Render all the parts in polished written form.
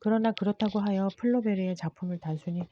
그러나 그렇다고 하여 플로베르의 작품을 단순히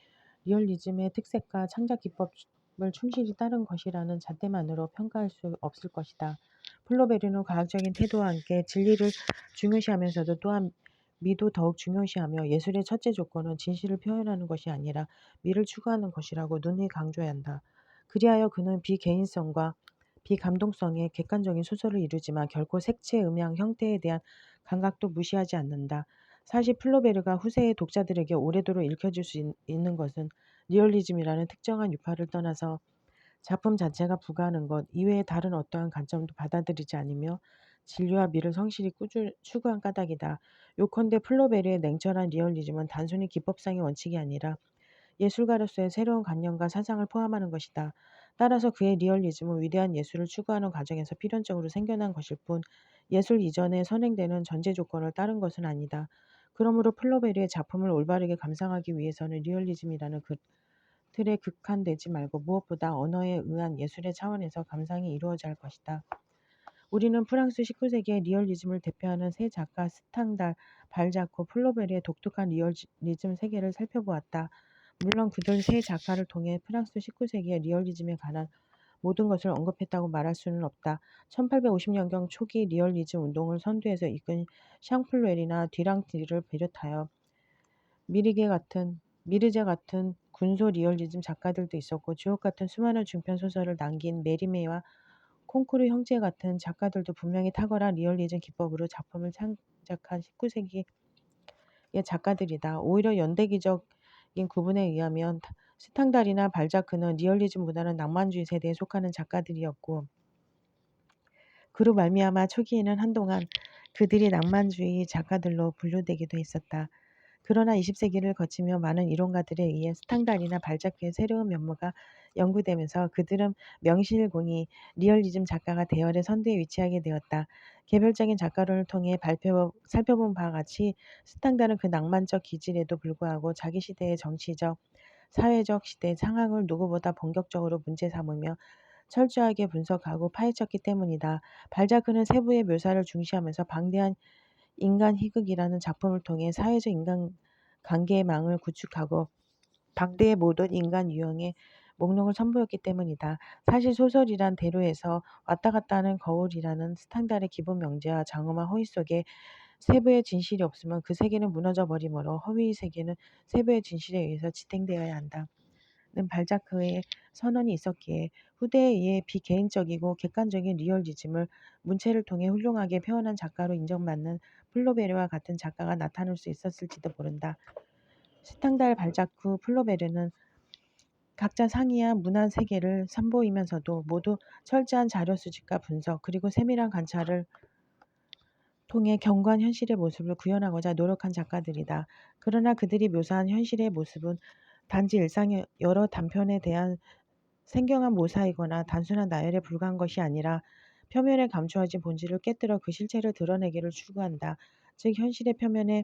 리얼리즘의 특색과 창작 기법을 충실히 따른 것이라는 잣대만으로 평가할 수 없을 것이다. 플로베르는 과학적인 태도와 함께 진리를 중요시하면서도 또한 미도 더욱 중요시하며 예술의 첫째 조건은 진실을 표현하는 것이 아니라 미를 추구하는 것이라고 눈이 강조해야 한다. 그리하여 그는 비개인성과 비감동성의 객관적인 소설을 이루지만 결코 색채, 음향, 형태에 대한 감각도 무시하지 않는다. 사실 플로베르가 후세의 독자들에게 오래도록 읽혀질 수 있는 것은 리얼리즘이라는 특정한 유파를 떠나서 작품 자체가 부가하는 것 이외의 다른 어떠한 관점도 받아들이지 않으며 진리와 미를 성실히 추구한 까닭이다. 요컨대 플로베르의 냉철한 리얼리즘은 단순히 기법상의 원칙이 아니라 예술가로서의 새로운 관념과 사상을 포함하는 것이다. 따라서 그의 리얼리즘은 위대한 예술을 추구하는 과정에서 필연적으로 생겨난 것일 뿐 예술 이전에 선행되는 전제 조건을 따른 것은 아니다. 그러므로 플로베르의 작품을 올바르게 감상하기 위해서는 리얼리즘이라는 그 틀에 극한되지 말고 무엇보다 언어에 의한 예술의 차원에서 감상이 이루어져야 할 것이다. 우리는 프랑스 19세기의 리얼리즘을 대표하는 세 작가 스탕달, 발자코, 플로베르의 독특한 리얼리즘 세계를 살펴보았다. 물론 그들 세 작가를 통해 프랑스 19세기의 리얼리즘에 관한 모든 것을 언급했다고 말할 수는 없다. 1850년경 초기 리얼리즘 운동을 선두에서 이끈 샹플레리나 뒤랑티를 비롯하여 미르제 같은 군소 리얼리즘 작가들도 있었고 주옥 같은 수많은 중편 소설을 남긴 메리메와 콩쿠르 형제 같은 작가들도 분명히 탁월한 리얼리즘 기법으로 작품을 창작한 19세기의 작가들이다. 오히려 연대기적인 구분에 의하면 스탕달이나 발자크는 리얼리즘 문화는 낭만주의 세대에 속하는 작가들이었고 그로 말미암아 초기에는 한동안 그들이 낭만주의 작가들로 분류되기도 했었다. 그러나 20세기를 거치며 많은 이론가들에 의해 스탕달이나 발자크의 새로운 면모가 연구되면서 그들은 명실공히 리얼리즘 작가가 대열의 선두에 위치하게 되었다. 개별적인 작가론을 통해 살펴본 바와 같이 스탕달은 그 낭만적 기질에도 불구하고 자기 시대의 정치적, 사회적 시대 상황을 누구보다 본격적으로 문제 삼으며 철저하게 분석하고 파헤쳤기 때문이다. 발자크는 세부의 묘사를 중시하면서 방대한 인간 희극이라는 작품을 통해 사회적 인간 관계의 망을 구축하고 방대의 모든 인간 유형의 목록을 선보였기 때문이다. 사실 소설이란 대로에서 왔다 갔다 하는 거울이라는 스탕달의 기본 명제와 장엄한 허위 속에 세부의 진실이 없으면 그 세계는 무너져 버리므로 허위 세계는 세부의 진실에 의해서 지탱되어야 한다. 는 발자크의 선언이 있었기에 후대에 의해 비개인적이고 객관적인 리얼리즘을 문체를 통해 훌륭하게 표현한 작가로 인정받는 플로베르와 같은 작가가 나타날 수 있었을지도 모른다. 스탕달, 발자크, 플로베르는 각자 상이한 문화 세계를 선보이면서도 모두 철저한 자료 수집과 분석 그리고 세밀한 관찰을 통해 견고한 현실의 모습을 구현하고자 노력한 작가들이다. 그러나 그들이 묘사한 현실의 모습은 단지 일상의 여러 단편에 대한 생경한 모사이거나 단순한 나열에 불과한 것이 아니라 표면에 감추어진 본질을 깨뜨려 그 실체를 드러내기를 추구한다. 즉 현실의 표면에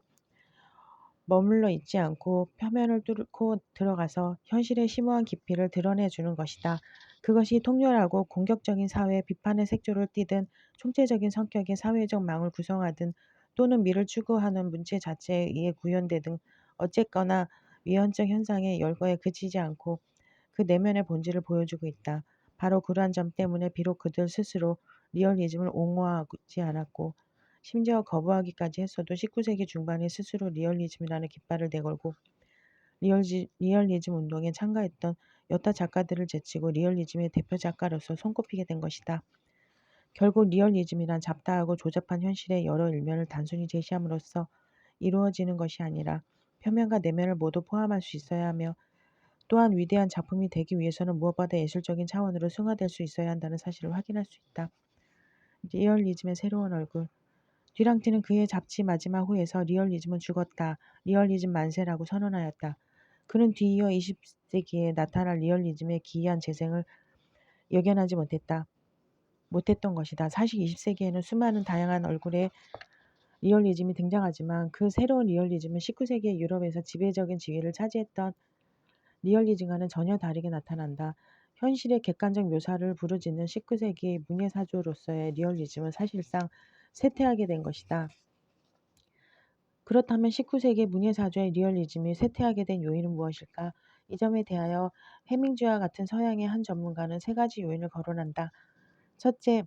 머물러 있지 않고 표면을 뚫고 들어가서 현실의 심오한 깊이를 드러내주는 것이다. 그것이 통렬하고 공격적인 사회 비판의 색조를 띠든 총체적인 성격의 사회적 망을 구성하든 또는 미를 추구하는 문체 자체에 의해 구현되든 어쨌거나 위헌적 현상의 열거에 그치지 않고 그 내면의 본질을 보여주고 있다. 바로 그러한 점 때문에 비록 그들 스스로 리얼리즘을 옹호하지 않았고 심지어 거부하기까지 했어도 19세기 중반에 스스로 리얼리즘이라는 깃발을 내걸고 리얼리즘 운동에 참가했던 여타 작가들을 제치고 리얼리즘의 대표 작가로서 손꼽히게 된 것이다. 결국 리얼리즘이란 잡다하고 조잡한 현실의 여러 일면을 단순히 제시함으로써 이루어지는 것이 아니라 표면과 내면을 모두 포함할 수 있어야 하며 또한 위대한 작품이 되기 위해서는 무엇보다 예술적인 차원으로 승화될 수 있어야 한다는 사실을 확인할 수 있다. 리얼리즘의 새로운 얼굴 듀랑티는 그의 잡지 마지막 호에서 리얼리즘은 죽었다. 리얼리즘 만세라고 선언하였다. 그는 뒤이어 20세기에 나타날 리얼리즘의 기이한 재생을 예견하지 못했던 것이다. 사실 20세기에는 수많은 다양한 얼굴의 리얼리즘이 등장하지만 그 새로운 리얼리즘은 19세기의 유럽에서 지배적인 지위를 차지했던 리얼리즘과는 전혀 다르게 나타난다. 현실의 객관적 묘사를 부르짖는 19세기 문예사조로서의 리얼리즘은 사실상 쇠퇴하게 된 것이다. 그렇다면 19세기 문예사조의 리얼리즘이 쇠퇴하게 된 요인은 무엇일까? 이 점에 대하여 해밍즈와 같은 서양의 한 전문가는 세 가지 요인을 거론한다. 첫째,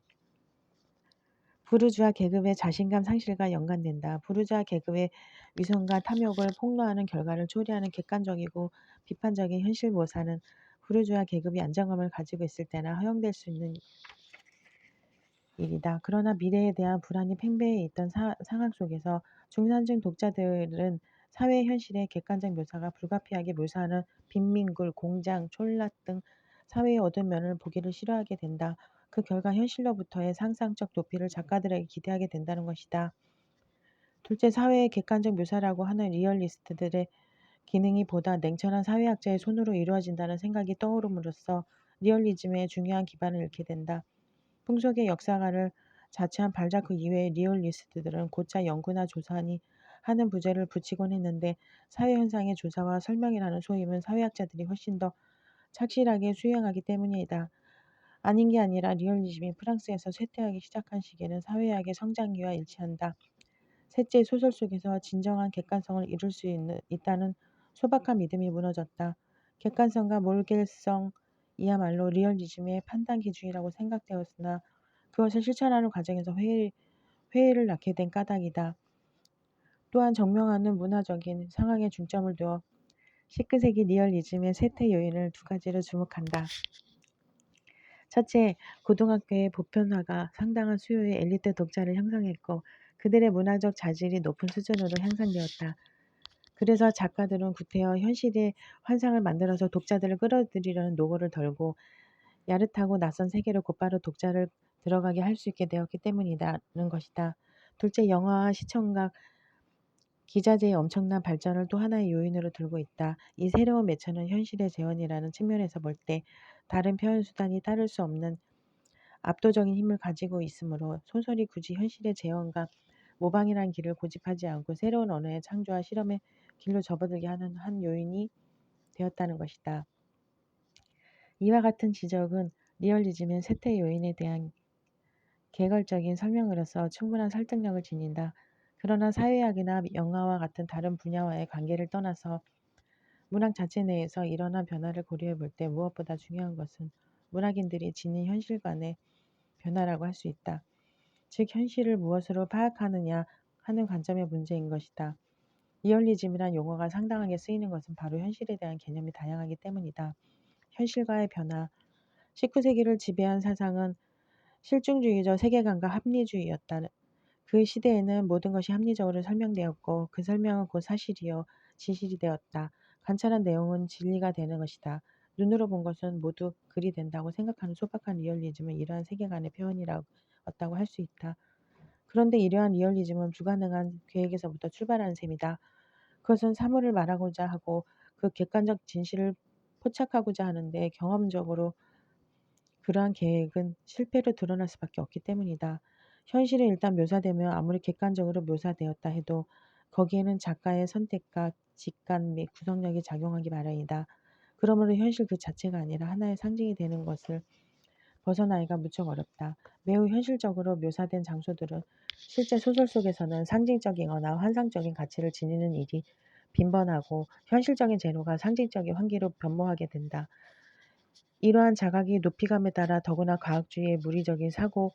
부르주아 계급의 자신감 상실과 연관된다. 부르주아 계급의 위선과 탐욕을 폭로하는 결과를 초래하는 객관적이고 비판적인 현실 묘사는 부르주아 계급이 안정감을 가지고 있을 때나 허용될 수 있는 일이다. 그러나 미래에 대한 불안이 팽배해 있던 상황 속에서 중산층 독자들은 사회 현실의 객관적 묘사가 불가피하게 묘사하는 빈민굴, 공장, 촌락 등 사회의 어두운 면을 보기를 싫어하게 된다. 그 결과 현실로부터의 상상적 도피를 작가들에게 기대하게 된다는 것이다. 둘째, 사회의 객관적 묘사라고 하는 리얼리스트들의 기능이 보다 냉철한 사회학자의 손으로 이루어진다는 생각이 떠오름으로써 리얼리즘의 중요한 기반을 잃게 된다. 풍속의 역사가를 자처한 발자크 이외의 리얼리스트들은 곧잘 연구나 조사하니 하는 부제를 붙이곤 했는데 사회현상의 조사와 설명이라는 소임은 사회학자들이 훨씬 더 착실하게 수행하기 때문이다. 아닌 게 아니라 리얼리즘이 프랑스에서 쇠퇴하기 시작한 시기는 사회학의 성장기와 일치한다. 셋째, 소설 속에서 진정한 객관성을 이룰 수 있다는 소박한 믿음이 무너졌다. 객관성과 몰결성이야말로 리얼리즘의 판단 기준이라고 생각되었으나 그것을 실천하는 과정에서 회의를 낳게 된 까닭이다. 또한 정명하는 문화적인 상황에 중점을 두어 19세기 리얼리즘의 쇠퇴 요인을 두 가지로 주목한다. 첫째, 고등학교의 보편화가 상당한 수요의 엘리트 독자를 형성했고 그들의 문화적 자질이 높은 수준으로 향상되었다. 그래서 작가들은 구태여 현실의 환상을 만들어서 독자들을 끌어들이려는 노고를 덜고 야릇하고 낯선 세계로 곧바로 독자를 들어가게 할 수 있게 되었기 때문이라는 것이다. 둘째, 영화와 시청각, 기자재의 엄청난 발전을 또 하나의 요인으로 들고 있다. 이 새로운 매체는 현실의 재현이라는 측면에서 볼 때 다른 표현 수단이 따를 수 없는 압도적인 힘을 가지고 있으므로 소설이 굳이 현실의 재현과 모방이라는 길을 고집하지 않고 새로운 언어의 창조와 실험의 길로 접어들게 하는 한 요인이 되었다는 것이다. 이와 같은 지적은 리얼리즘의 쇠퇴 요인에 대한 개괄적인 설명으로서 충분한 설득력을 지닌다. 그러나 사회학이나 영화와 같은 다른 분야와의 관계를 떠나서 문학 자체 내에서 일어난 변화를 고려해 볼 때 무엇보다 중요한 것은 문학인들이 지닌 현실관의 변화라고 할 수 있다. 즉 현실을 무엇으로 파악하느냐 하는 관점의 문제인 것이다. 리얼리즘이란 용어가 상당하게 쓰이는 것은 바로 현실에 대한 개념이 다양하기 때문이다. 현실과의 변화. 19세기를 지배한 사상은 실증주의적 세계관과 합리주의였다. 그 시대에는 모든 것이 합리적으로 설명되었고 그 설명은 곧 사실이요 진실이 되었다. 관찰한 내용은 진리가 되는 것이다. 눈으로 본 것은 모두 글이 된다고 생각하는 소박한 리얼리즘은 이러한 세계관의 표현이었다고 할 수 있다. 그런데 이러한 리얼리즘은 불가능한 계획에서부터 출발하는 셈이다. 그것은 사물을 말하고자 하고 그 객관적 진실을 포착하고자 하는데 경험적으로 그러한 계획은 실패로 드러날 수밖에 없기 때문이다. 현실이 일단 묘사되면 아무리 객관적으로 묘사되었다 해도 거기에는 작가의 선택과 직관 및 구성력이 작용하기 마련이다. 그러므로 현실 그 자체가 아니라 하나의 상징이 되는 것을 벗어나기가 무척 어렵다. 매우 현실적으로 묘사된 장소들은 실제 소설 속에서는 상징적이거나 환상적인 가치를 지니는 일이 빈번하고 현실적인 재료가 상징적인 환기로 변모하게 된다. 이러한 자각이 높이감에 따라 더구나 과학주의의 무리적인 사고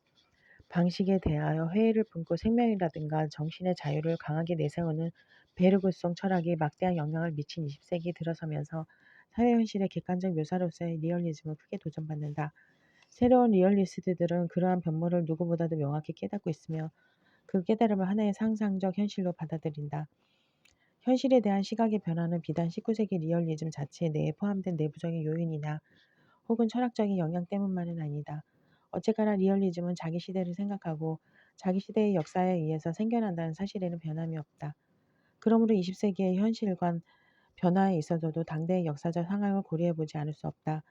방식에 대하여 회의를 품고 생명이라든가 정신의 자유를 강하게 내세우는 베르그송 철학이 막대한 영향을 미친 20세기 들어서면서 사회 현실의 객관적 묘사로서의 리얼리즘을 크게 도전받는다. 새로운 리얼리스트들은 그러한 변모를 누구보다도 명확히 깨닫고 있으며 그 깨달음을 하나의 상상적 현실로 받아들인다. 현실에 대한 시각의 변화는 비단 19세기 리얼리즘 자체 내에 포함된 내부적인 요인이나 혹은 철학적인 영향 때문만은 아니다. 어쨌거나 리얼리즘은 자기 시대를 생각하고 자기 시대의 역사에 의해서 생겨난다는 사실에는 변함이 없다. 그러므로 20세기의 현실관 변화에 있어서도 당대의 역사적 상황을 고려해보지 않을 수 없다.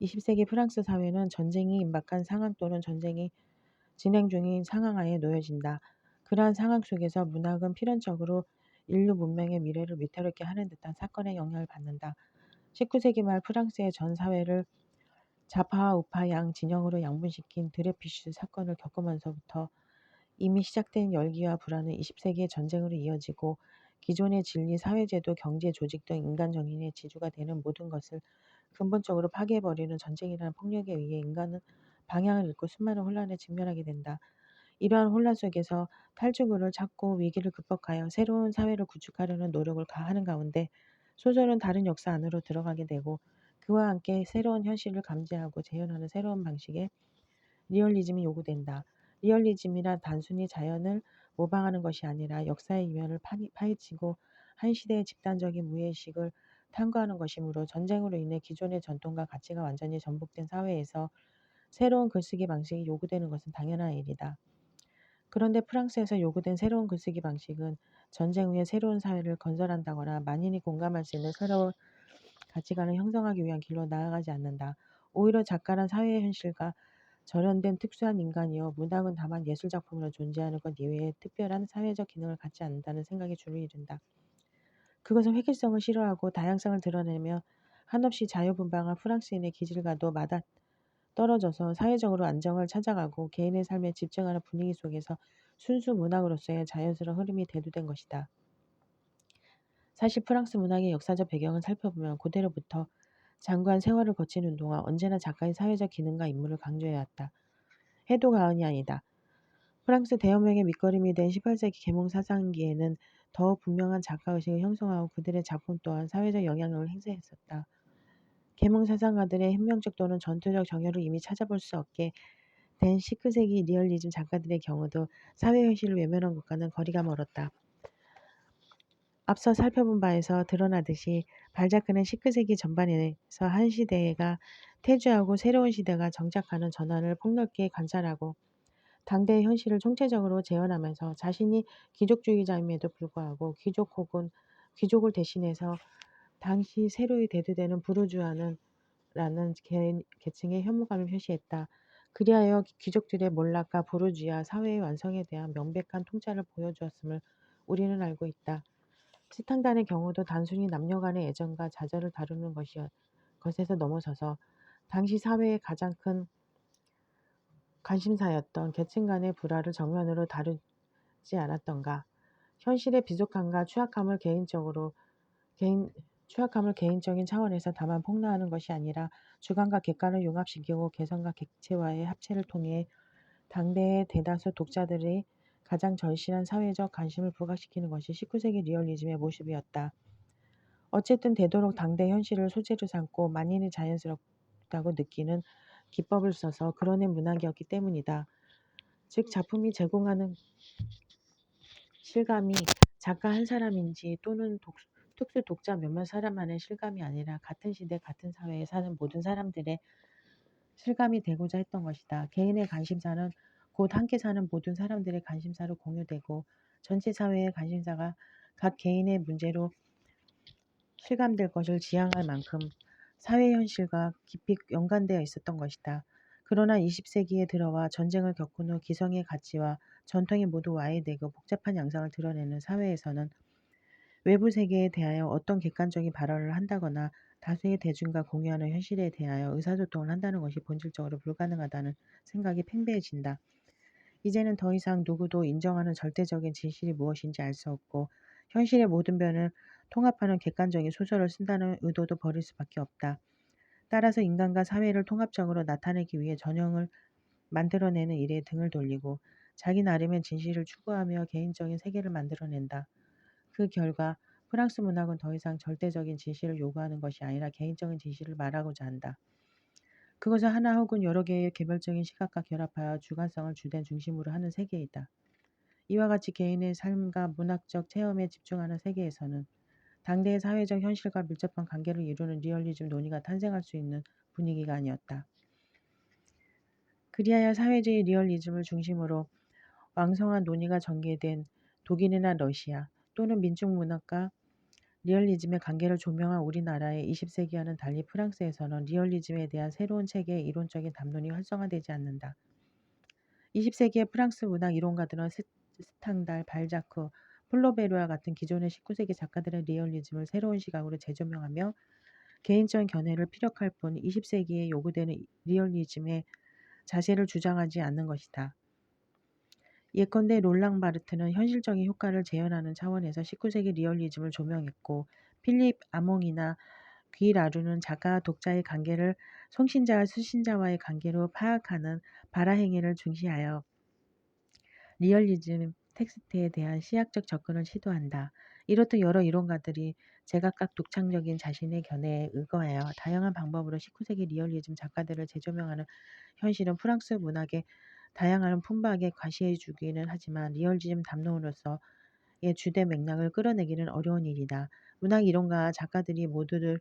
20세기 프랑스 사회는 전쟁이 임박한 상황 또는 전쟁이 진행 중인 상황 하에 놓여진다. 그러한 상황 속에서 문학은 필연적으로 인류 문명의 미래를 위태롭게 하는 듯한 사건의 영향을 받는다. 19세기 말 프랑스의 전 사회를 좌파와 우파 양 진영으로 양분시킨 드레피슈 사건을 겪으면서부터 이미 시작된 열기와 불안은 20세기의 전쟁으로 이어지고 기존의 진리, 사회제도, 경제, 조직 등 인간 정신의 지주가 되는 모든 것을 근본적으로 파괴해버리는 전쟁이라는 폭력에 의해 인간은 방향을 잃고 수많은 혼란에 직면하게 된다. 이러한 혼란 속에서 탈출구를 찾고 위기를 극복하여 새로운 사회를 구축하려는 노력을 하는 가운데 소설은 다른 역사 안으로 들어가게 되고 그와 함께 새로운 현실을 감지하고 재현하는 새로운 방식의 리얼리즘이 요구된다. 리얼리즘이란 단순히 자연을 모방하는 것이 아니라 역사의 이면을 파헤치고 한 시대의 집단적인 무의식을 탐구하는 것이므로 전쟁으로 인해 기존의 전통과 가치가 완전히 전복된 사회에서 새로운 글쓰기 방식이 요구되는 것은 당연한 일이다. 그런데 프랑스에서 요구된 새로운 글쓰기 방식은 전쟁 후에 새로운 사회를 건설한다거나 만인이 공감할 수 있는 새로운 가치관을 형성하기 위한 길로 나아가지 않는다. 오히려 작가란 사회의 현실과 절연된 특수한 인간이요 문학은 다만 예술작품으로 존재하는 것 이외에 특별한 사회적 기능을 갖지 않는다는 생각에 줄을 이룬다. 그것은 획일성을 싫어하고 다양성을 드러내며 한없이 자유분방한 프랑스인의 기질과도 떨어져서 사회적으로 안정을 찾아가고 개인의 삶에 집중하는 분위기 속에서 순수 문학으로서의 자연스러운 흐름이 대두된 것이다. 사실 프랑스 문학의 역사적 배경을 살펴보면 고대로부터 장구한 세월을 거치는 동안 언제나 작가의 사회적 기능과 임무를 강조해왔다. 해도 과언이 아니다. 프랑스 대혁명의 밑거름이 된 18세기 계몽 사상기에는 더욱 분명한 작가의식을 형성하고 그들의 작품 또한 사회적 영향력을 행사했었다. 계몽 사상가들의 혁명적 또는 전투적 정열을 이미 찾아볼 수 없게 된 19세기 리얼리즘 작가들의 경우도 사회 현실을 외면한 것과는 거리가 멀었다. 앞서 살펴본 바에서 드러나듯이 발자크는 19세기 전반에서 한 시대가 퇴주하고 새로운 시대가 정착하는 전환을 폭넓게 관찰하고 당대의 현실을 총체적으로 재현하면서 자신이 귀족주의자임에도 불구하고 귀족 혹은 귀족을 대신해서 당시 새로이 대두되는 부르주아는 라는 계층의 혐오감을 표시했다. 그리하여 귀족들의 몰락과 부르주아 사회의 완성에 대한 명백한 통찰을 보여주었음을 우리는 알고 있다. 스탕단의 경우도 단순히 남녀 간의 애정과 좌절을 다루는 것에서 넘어서서 당시 사회의 가장 큰 관심사였던 계층 간의 불화를 정면으로 다루지 않았던가. 현실의 비속함과 취약함을 개인적인 차원에서 다만 폭로하는 것이 아니라 주관과 객관을 융합시키고 개성과 객체와의 합체를 통해 당대의 대다수 독자들의 가장 절실한 사회적 관심을 부각시키는 것이 19세기 리얼리즘의 모습이었다. 어쨌든 되도록 당대 현실을 소재로 삼고 만인이 자연스럽다고 느끼는 기법을 써서 그려낸 문학이었기 때문이다. 즉 작품이 제공하는 실감이 작가 한 사람인지 또는 특수 독자 몇몇 사람만의 실감이 아니라 같은 시대 같은 사회에 사는 모든 사람들의 실감이 되고자 했던 것이다. 개인의 관심사는 곧 함께 사는 모든 사람들의 관심사로 공유되고 전체 사회의 관심사가 각 개인의 문제로 실감될 것을 지향할 만큼 사회 현실과 깊이 연관되어 있었던 것이다. 그러나 20세기에 들어와 전쟁을 겪은 후 기성의 가치와 전통이 모두 와해되고 복잡한 양상을 드러내는 사회에서는 외부 세계에 대하여 어떤 객관적인 발언을 한다거나 다수의 대중과 공유하는 현실에 대하여 의사소통을 한다는 것이 본질적으로 불가능하다는 생각이 팽배해진다. 이제는 더 이상 누구도 인정하는 절대적인 진실이 무엇인지 알 수 없고 현실의 모든 변을 통합하는 객관적인 소설을 쓴다는 의도도 버릴 수밖에 없다. 따라서 인간과 사회를 통합적으로 나타내기 위해 전형을 만들어내는 일에 등을 돌리고 자기 나름의 진실을 추구하며 개인적인 세계를 만들어낸다. 그 결과 프랑스 문학은 더 이상 절대적인 진실을 요구하는 것이 아니라 개인적인 진실을 말하고자 한다. 그것은 하나 혹은 여러 개의 개별적인 시각과 결합하여 주관성을 주된 중심으로 하는 세계이다. 이와 같이 개인의 삶과 문학적 체험에 집중하는 세계에서는 당대의 사회적 현실과 밀접한 관계를 이루는 리얼리즘 논의가 탄생할 수 있는 분위기가 아니었다. 그리하여 사회주의 리얼리즘을 중심으로 왕성한 논의가 전개된 독일이나 러시아 또는 민중문학과 리얼리즘의 관계를 조명한 우리나라의 20세기와는 달리 프랑스에서는 리얼리즘에 대한 새로운 체계의 이론적인 담론이 활성화되지 않는다. 20세기의 프랑스 문학 이론가들은 스탕달, 발자크, 플로베르와 같은 기존의 19세기 작가들의 리얼리즘을 새로운 시각으로 재조명하며 개인적 견해를 피력할 뿐 20세기에 요구되는 리얼리즘의 자세를 주장하지 않는 것이다. 예컨대 롤랑 바르트는 현실적인 효과를 재현하는 차원에서 19세기 리얼리즘을 조명했고, 필립 아몽이나 귀 라루는 작가와 독자의 관계를 송신자와 수신자와의 관계로 파악하는 발화행위를 중시하여 리얼리즘 텍스트에 대한 시학적 접근을 시도한다. 이렇듯 여러 이론가들이 제각각 독창적인 자신의 견해에 의거하여 다양한 방법으로 19세기 리얼리즘 작가들을 재조명하는 현실은 프랑스 문학의 다양한 풍박에 과시해 주기는 하지만 리얼리즘 담론으로서의 주된 맥락을 끌어내기는 어려운 일이다. 문학 이론가 작가들이 모두들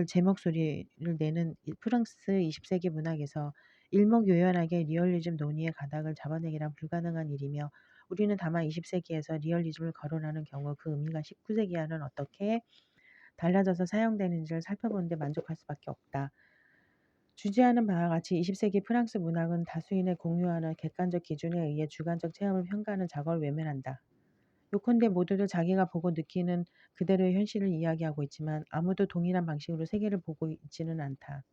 제 목소리를 내는 프랑스 20세기 문학에서 일목요연하게 리얼리즘 논의의 가닥을 잡아내기란 불가능한 일이며, 우리는 다만 20세기에서 리얼리즘을 거론하는 경우 그 의미가 19세기와는 어떻게 달라져서 사용되는지를 살펴보는 데 만족할 수밖에 없다. 주제하는 바와 같이 20세기 프랑스 문학은 다수인의 공유하는 객관적 기준에 의해 주관적 체험을 평가하는 작업을 외면한다. 요컨대 모두들 자기가 보고 느끼는 그대로의 현실을 이야기하고 있지만 아무도 동일한 방식으로 세계를 보고 있지는 않다.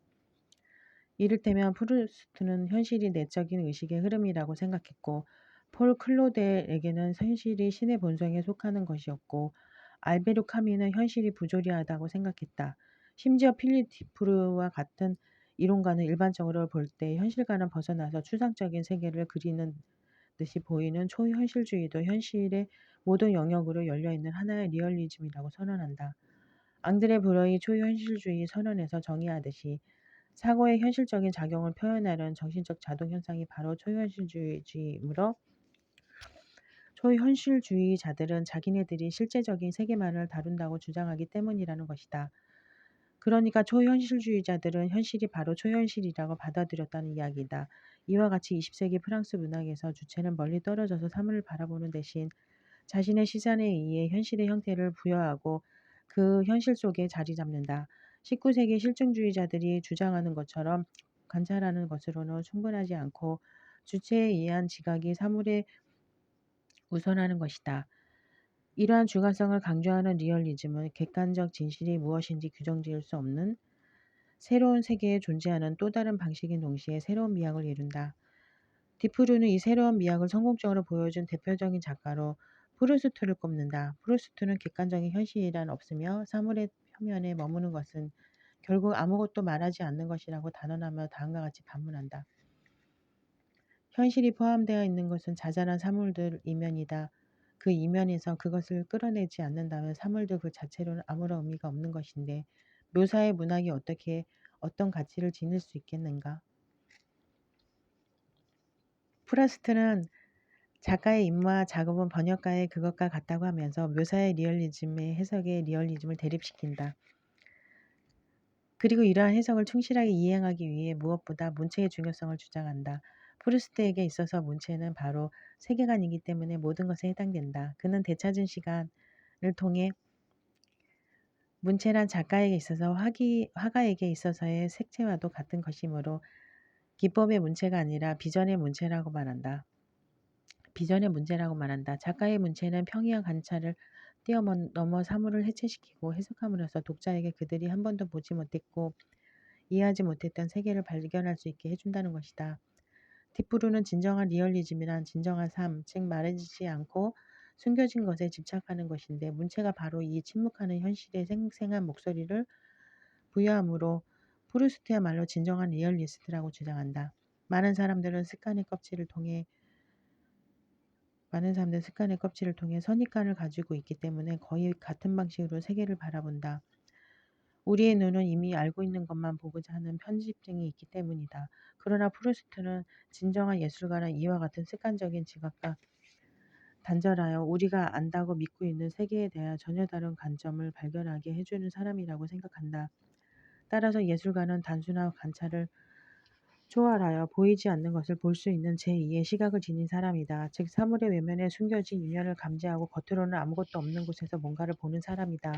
이를테면 프루스트는 현실이 내적인 의식의 흐름이라고 생각했고, 폴 클로델에게는 현실이 신의 본성에 속하는 것이었고, 알베르 카미는 현실이 부조리하다고 생각했다. 심지어 필립 디프르와 같은 이론가는 일반적으로 볼 때 현실과는 벗어나서 추상적인 세계를 그리는 듯이 보이는 초현실주의도 현실의 모든 영역으로 열려있는 하나의 리얼리즘이라고 선언한다. 앙드레 브러의 초현실주의 선언에서 정의하듯이 사고의 현실적인 작용을 표현하는 정신적 작동 현상이 바로 초현실주의이므로, 초현실주의자들은 자기네들이 실제적인 세계만을 다룬다고 주장하기 때문이라는 것이다. 그러니까 초현실주의자들은 현실이 바로 초현실이라고 받아들였다는 이야기다. 이와 같이 20세기 프랑스 문학에서 주체는 멀리 떨어져서 사물을 바라보는 대신 자신의 시선에 의해 현실의 형태를 부여하고 그 현실 속에 자리 잡는다. 19세기 실증주의자들이 주장하는 것처럼 관찰하는 것으로는 충분하지 않고 주체에 의한 지각이 사물에 우선하는 것이다. 이러한 주관성을 강조하는 리얼리즘은 객관적 진실이 무엇인지 규정지을 수 없는 새로운 세계에 존재하는 또 다른 방식인 동시에 새로운 미학을 이룬다. 디프루는 이 새로운 미학을 성공적으로 보여준 대표적인 작가로 프루스트를 꼽는다. 프루스트는 객관적인 현실이란 없으며 사물의 표면에 머무는 것은 결국 아무것도 말하지 않는 것이라고 단언하며 다음과 같이 반문한다. 현실이 포함되어 있는 것은 자잘한 사물들 이면이다. 그 이면에서 그것을 끌어내지 않는다면 사물들 그 자체로는 아무런 의미가 없는 것인데 묘사의 문학이 어떻게 어떤 가치를 지닐 수 있겠는가? 프라스트는 작가의 임무와 작업은 번역가의 그것과 같다고 하면서 묘사의 리얼리즘의 해석의 리얼리즘을 대립시킨다. 그리고 이러한 해석을 충실하게 이행하기 위해 무엇보다 문체의 중요성을 주장한다. 프루스트에게 있어서 문체는 바로 세계관이기 때문에 모든 것에 해당된다. 그는 되찾은 시간을 통해 문체란 작가에게 있어서 화가에게 있어서의 색채와도 같은 것이므로 기법의 문체가 아니라 비전의 문체라고 말한다. 비전의 문제라고 말한다. 작가의 문체는 평이한 관찰을 뛰어넘어 사물을 해체시키고 해석함으로써 독자에게 그들이 한 번도 보지 못했고 이해하지 못했던 세계를 발견할 수 있게 해준다는 것이다. 디프루는 진정한 리얼리즘이란 진정한 삶, 즉 말해지지 않고 숨겨진 것에 집착하는 것인데 문체가 바로 이 침묵하는 현실에 생생한 목소리를 부여함으로 프루스트야말로 진정한 리얼리스트라고 주장한다. 많은 사람들은 습관의 습관의 껍질을 통해 선입관을 가지고 있기 때문에 거의 같은 방식으로 세계를 바라본다. 우리의 눈은 이미 알고 있는 것만 보고자 하는 편집증이 있기 때문이다. 그러나 프루스트는 진정한 예술가는 이와 같은 습관적인 지각과 단절하여 우리가 안다고 믿고 있는 세계에 대해 전혀 다른 관점을 발견하게 해주는 사람이라고 생각한다. 따라서 예술가는 단순한 관찰을 초월하여 보이지 않는 것을 볼 수 있는 제2의 시각을 지닌 사람이다. 즉 사물의 외면에 숨겨진 이면을 감지하고 겉으로는 아무것도 없는 곳에서 뭔가를 보는 사람이다.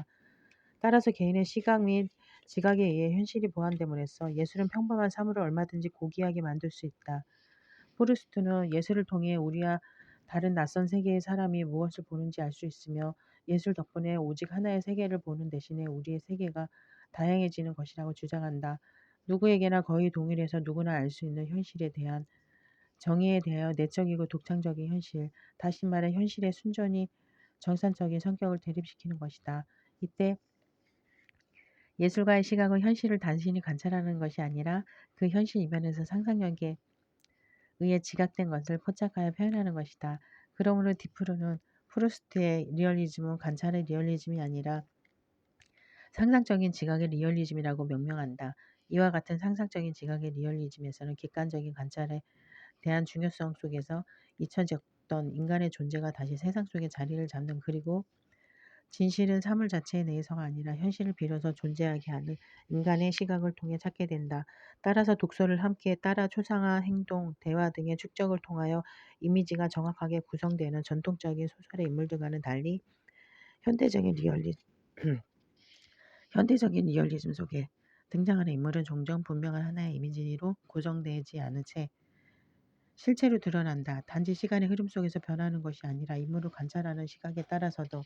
따라서 개인의 시각 및 지각에 의해 현실이 보완됨으로써 예술은 평범한 사물을 얼마든지 고귀하게 만들 수 있다. 프루스트는 예술을 통해 우리와 다른 낯선 세계의 사람이 무엇을 보는지 알 수 있으며 예술 덕분에 오직 하나의 세계를 보는 대신에 우리의 세계가 다양해지는 것이라고 주장한다. 누구에게나 거의 동일해서 누구나 알 수 있는 현실에 대한 정의에 대하여 내적이고 독창적인 현실, 다시 말해 현실의 순전히 정산적인 성격을 대립시키는 것이다. 이때 예술가의 시각은 현실을 단순히 관찰하는 것이 아니라 그 현실 이면에서 상상력에 의해 지각된 것을 포착하여 표현하는 것이다. 그러므로 디프로는 프루스트의 리얼리즘은 관찰의 리얼리즘이 아니라 상상적인 지각의 리얼리즘이라고 명명한다. 이와 같은 상상적인 지각의 리얼리즘에서는 객관적인 관찰에 대한 중요성 속에서 잊혀졌던 인간의 존재가 다시 세상 속에 자리를 잡는, 그리고 진실은 사물 자체 내에서가 아니라 현실을 비로소 존재하게 하는 인간의 시각을 통해 찾게 된다. 따라서 독서를 함께 따라 초상화, 행동, 대화 등의 축적을 통하여 이미지가 정확하게 구성되는 전통적인 소설의 인물들과는 달리 현대적인 리얼리 현대적인 리얼리즘 속에 등장하는 인물은 종종 분명한 하나의 이미지로 고정되지 않은 채 실체로 드러난다. 단지 시간의 흐름 속에서 변하는 것이 아니라 인물을 관찰하는 시각에 따라서도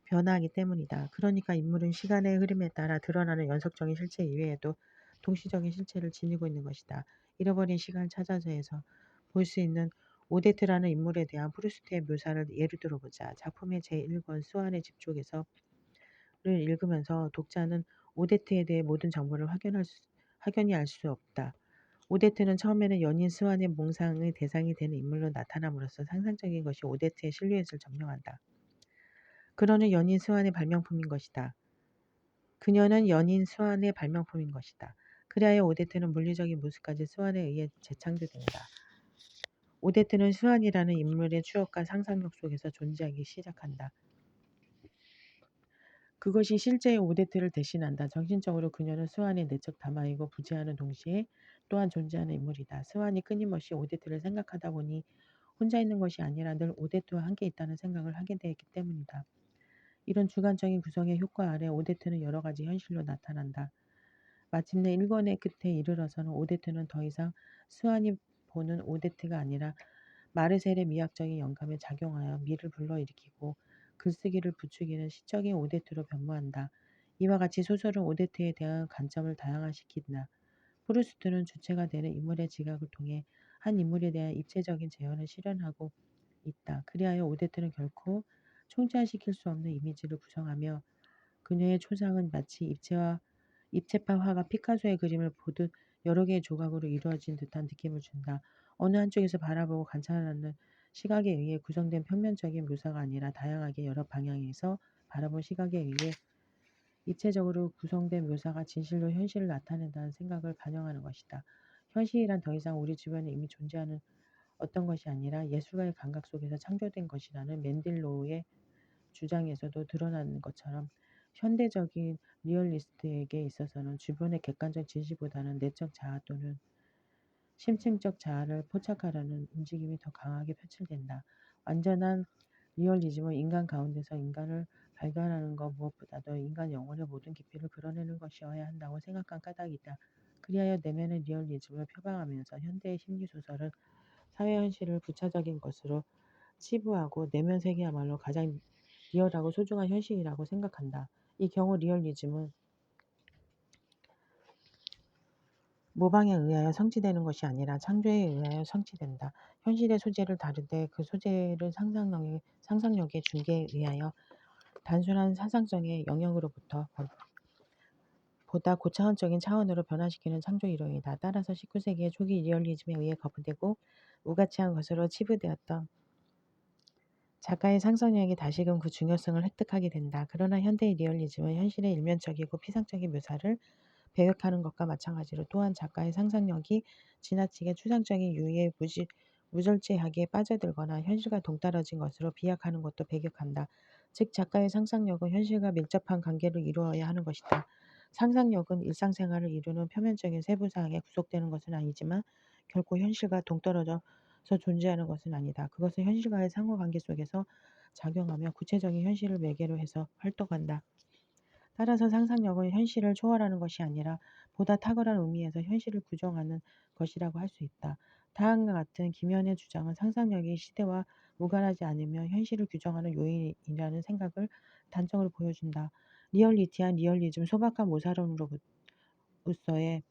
변화하기 때문이다. 그러니까 인물은 시간의 흐름에 따라 드러나는 연속적인 실체 이외에도 동시적인 실체를 지니고 있는 것이다. 잃어버린 시간을 찾아서에서 볼 수 있는 오데트라는 인물에 대한 프루스트의 묘사를 예로 들어보자. 작품의 제1권 스완의 집쪽에서를 읽으면서 독자는 오데트에 대해 모든 정보를 확연히 알 수 없다. 오데트는 처음에는 연인 스완의 몽상의 대상이 되는 인물로 나타남으로써 상상적인 것이 오데트의 실루엣을 점령한다. 그녀는 연인 스완의 발명품인 것이다. 그리하여 오데트는 물리적인 모습까지 스완에 의해 재창조된다. 오데트는 스완이라는 인물의 추억과 상상력 속에서 존재하기 시작한다. 그것이 실제의 오데트를 대신한다. 정신적으로 그녀는 스완의 내적 담화이고 부재하는 동시에 또한 존재하는 인물이다. 스완이 끊임없이 오데트를 생각하다 보니 혼자 있는 것이 아니라 늘 오데트와 함께 있다는 생각을 하게 되었기 때문이다. 이런 주관적인 구성의 효과 아래 오데트는 여러 가지 현실로 나타난다. 마침내 1권의 끝에 이르러서는 오데트는 더 이상 스완이 보는 오데트가 아니라 마르셀의 미학적인 영감에 작용하여 미를 불러일으키고 글쓰기를 부추기는 시적인 오데트로 변모한다. 이와 같이 소설은 오데트에 대한 관점을 다양화시킨다. 프루스트는 주체가 되는 인물의 지각을 통해 한 인물에 대한 입체적인 재현을 실현하고 있다. 그리하여 오데트는 결코 총괄시킬 수 없는 이미지를 구성하며 그녀의 초상은 마치 입체파 화가 피카소의 그림을 보듯 여러 개의 조각으로 이루어진 듯한 느낌을 준다. 어느 한쪽에서 바라보고 관찰하는 시각에 의해 구성된 평면적인 묘사가 아니라 다양하게 여러 방향에서 바라본 시각에 의해 입체적으로 구성된 묘사가 진실로 현실을 나타낸다는 생각을 반영하는 것이다. 현실이란 더 이상 우리 주변에 이미 존재하는 어떤 것이 아니라 예술가의 감각 속에서 창조된 것이라는 맨딜로우의 주장에서도 드러나는 것처럼 현대적인 리얼리스트에게 있어서는 주변의 객관적 진실보다는 내적 자아 또는 심층적 자아를 포착하려는 움직임이 더 강하게 표출된다. 완전한 리얼리즘은 인간 가운데서 인간을 발견하는 것 무엇보다도 인간 영혼의 모든 깊이를 그려내는 것이어야 한다고 생각한 까닭이다. 그리하여 내면의 리얼리즘을 표방하면서 현대의 심리소설은 사회 현실을 부차적인 것으로 치부하고 내면 세계야말로 가장 리얼하고 소중한 현실이라고 생각한다. 이 경우 리얼리즘은 모방에 의하여 성취되는 것이 아니라 창조에 의하여 성취된다. 현실의 소재를 다루되 그 소재를 상상력의 중개에 의하여 단순한 사상성의 영역으로부터 보다 고차원적인 차원으로 변화시키는 창조 이론이다. 따라서 19세기의 초기 리얼리즘에 의해 거부되고 무가치한 것으로 치부되었던 작가의 상상력이 다시금 그 중요성을 획득하게 된다. 그러나 현대의 리얼리즘은 현실의 일면적이고 피상적인 묘사를 배격하는 것과 마찬가지로 또한 작가의 상상력이 지나치게 추상적인 유의에 무절제하게 빠져들거나 현실과 동떨어진 것으로 비약하는 것도 배격한다. 즉 작가의 상상력은 현실과 밀접한 관계를 이루어야 하는 것이다. 상상력은 일상생활을 이루는 표면적인 세부사항에 구속되는 것은 아니지만 결코 현실과 동떨어져서 존재하는 것은 아니다. 그것은 현실과의 상호관계 속에서 작용하며 구체적인 현실을 매개로 해서 활동한다. 따라서 상상력은 현실을 초월하는 것이 아니라 보다 탁월한 의미에서 현실을 규정하는 것이라고 할 수 있다. 다음과 같은 김현의 주장은 상상력이 시대와 무관하지 않으며 현실을 규정하는 요인이라는 생각을 단적으로 보여준다. 리얼리티한 리얼리즘 소박한 모사론으로서의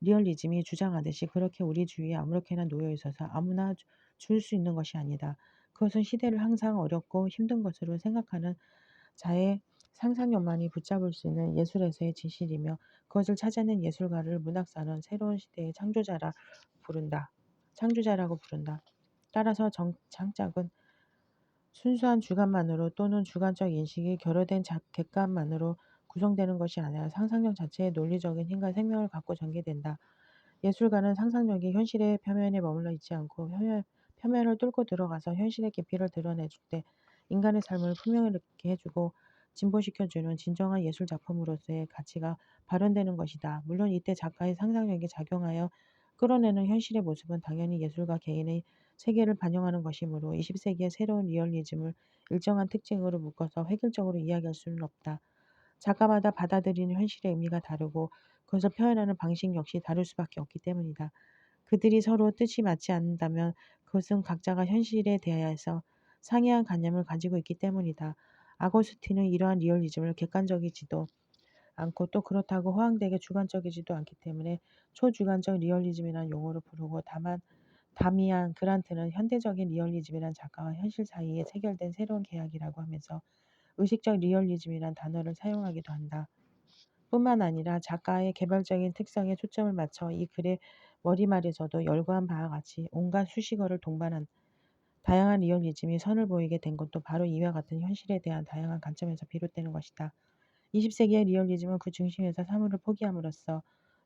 리얼리즘이 주장하듯이 그렇게 우리 주위에 아무렇게나 놓여 있어서 아무나 줄 수 있는 것이 아니다. 그것은 시대를 항상 어렵고 힘든 것으로 생각하는 자의 상상력만이 붙잡을 수 있는 예술에서의 진실이며 그것을 찾아낸 예술가를 문학사는 새로운 시대의 창조자라고 부른다. 따라서 창작은 순수한 주관만으로 또는 주관적 인식이 결여된 객관만으로 구성되는 것이 아니라 상상력 자체의 논리적인 힘과 생명을 갖고 전개된다. 예술가는 상상력이 현실의 표면에 머물러 있지 않고 표면을 뚫고 들어가서 현실의 깊이를 드러내줄 때 인간의 삶을 풍요롭게 해주고 진보시켜주는 진정한 예술 작품으로서의 가치가 발현되는 것이다. 물론 이때 작가의 상상력이 작용하여 끌어내는 현실의 모습은 당연히 예술가 개인의 세계를 반영하는 것이므로 20세기의 새로운 리얼리즘을 일정한 특징으로 묶어서 획일적으로 이야기할 수는 없다. 작가마다 받아들이는 현실의 의미가 다르고 그것을 표현하는 방식 역시 다를 수밖에 없기 때문이다. 그들이 서로 뜻이 맞지 않는다면 그것은 각자가 현실에 대하여서 상이한 관념을 가지고 있기 때문이다. 아고스틴은 이러한 리얼리즘을 객관적이지도 않고 또 그렇다고 허황되게 주관적이지도 않기 때문에 초주관적 리얼리즘이라는 용어로 부르고 다만 다미안 그란트는 현대적인 리얼리즘이란 작가와 현실 사이에 체결된 새로운 계약이라고 하면서 의식적 리얼리즘이란 단어를 사용하기도 한다. 뿐만 아니라 작가의 개별적인 특성에 초점을 맞춰 이 글의 머리말에서도 열거한 바와 같이 온갖 수식어를 동반한 다양한 리얼리즘이 선을 보이게 된 것도 바로 이와 같은 현실에 대한 다양한 관점에서 비롯되는 것이다. 20세기의 리얼리즘은 그 중심에서 사물을 포기함으로써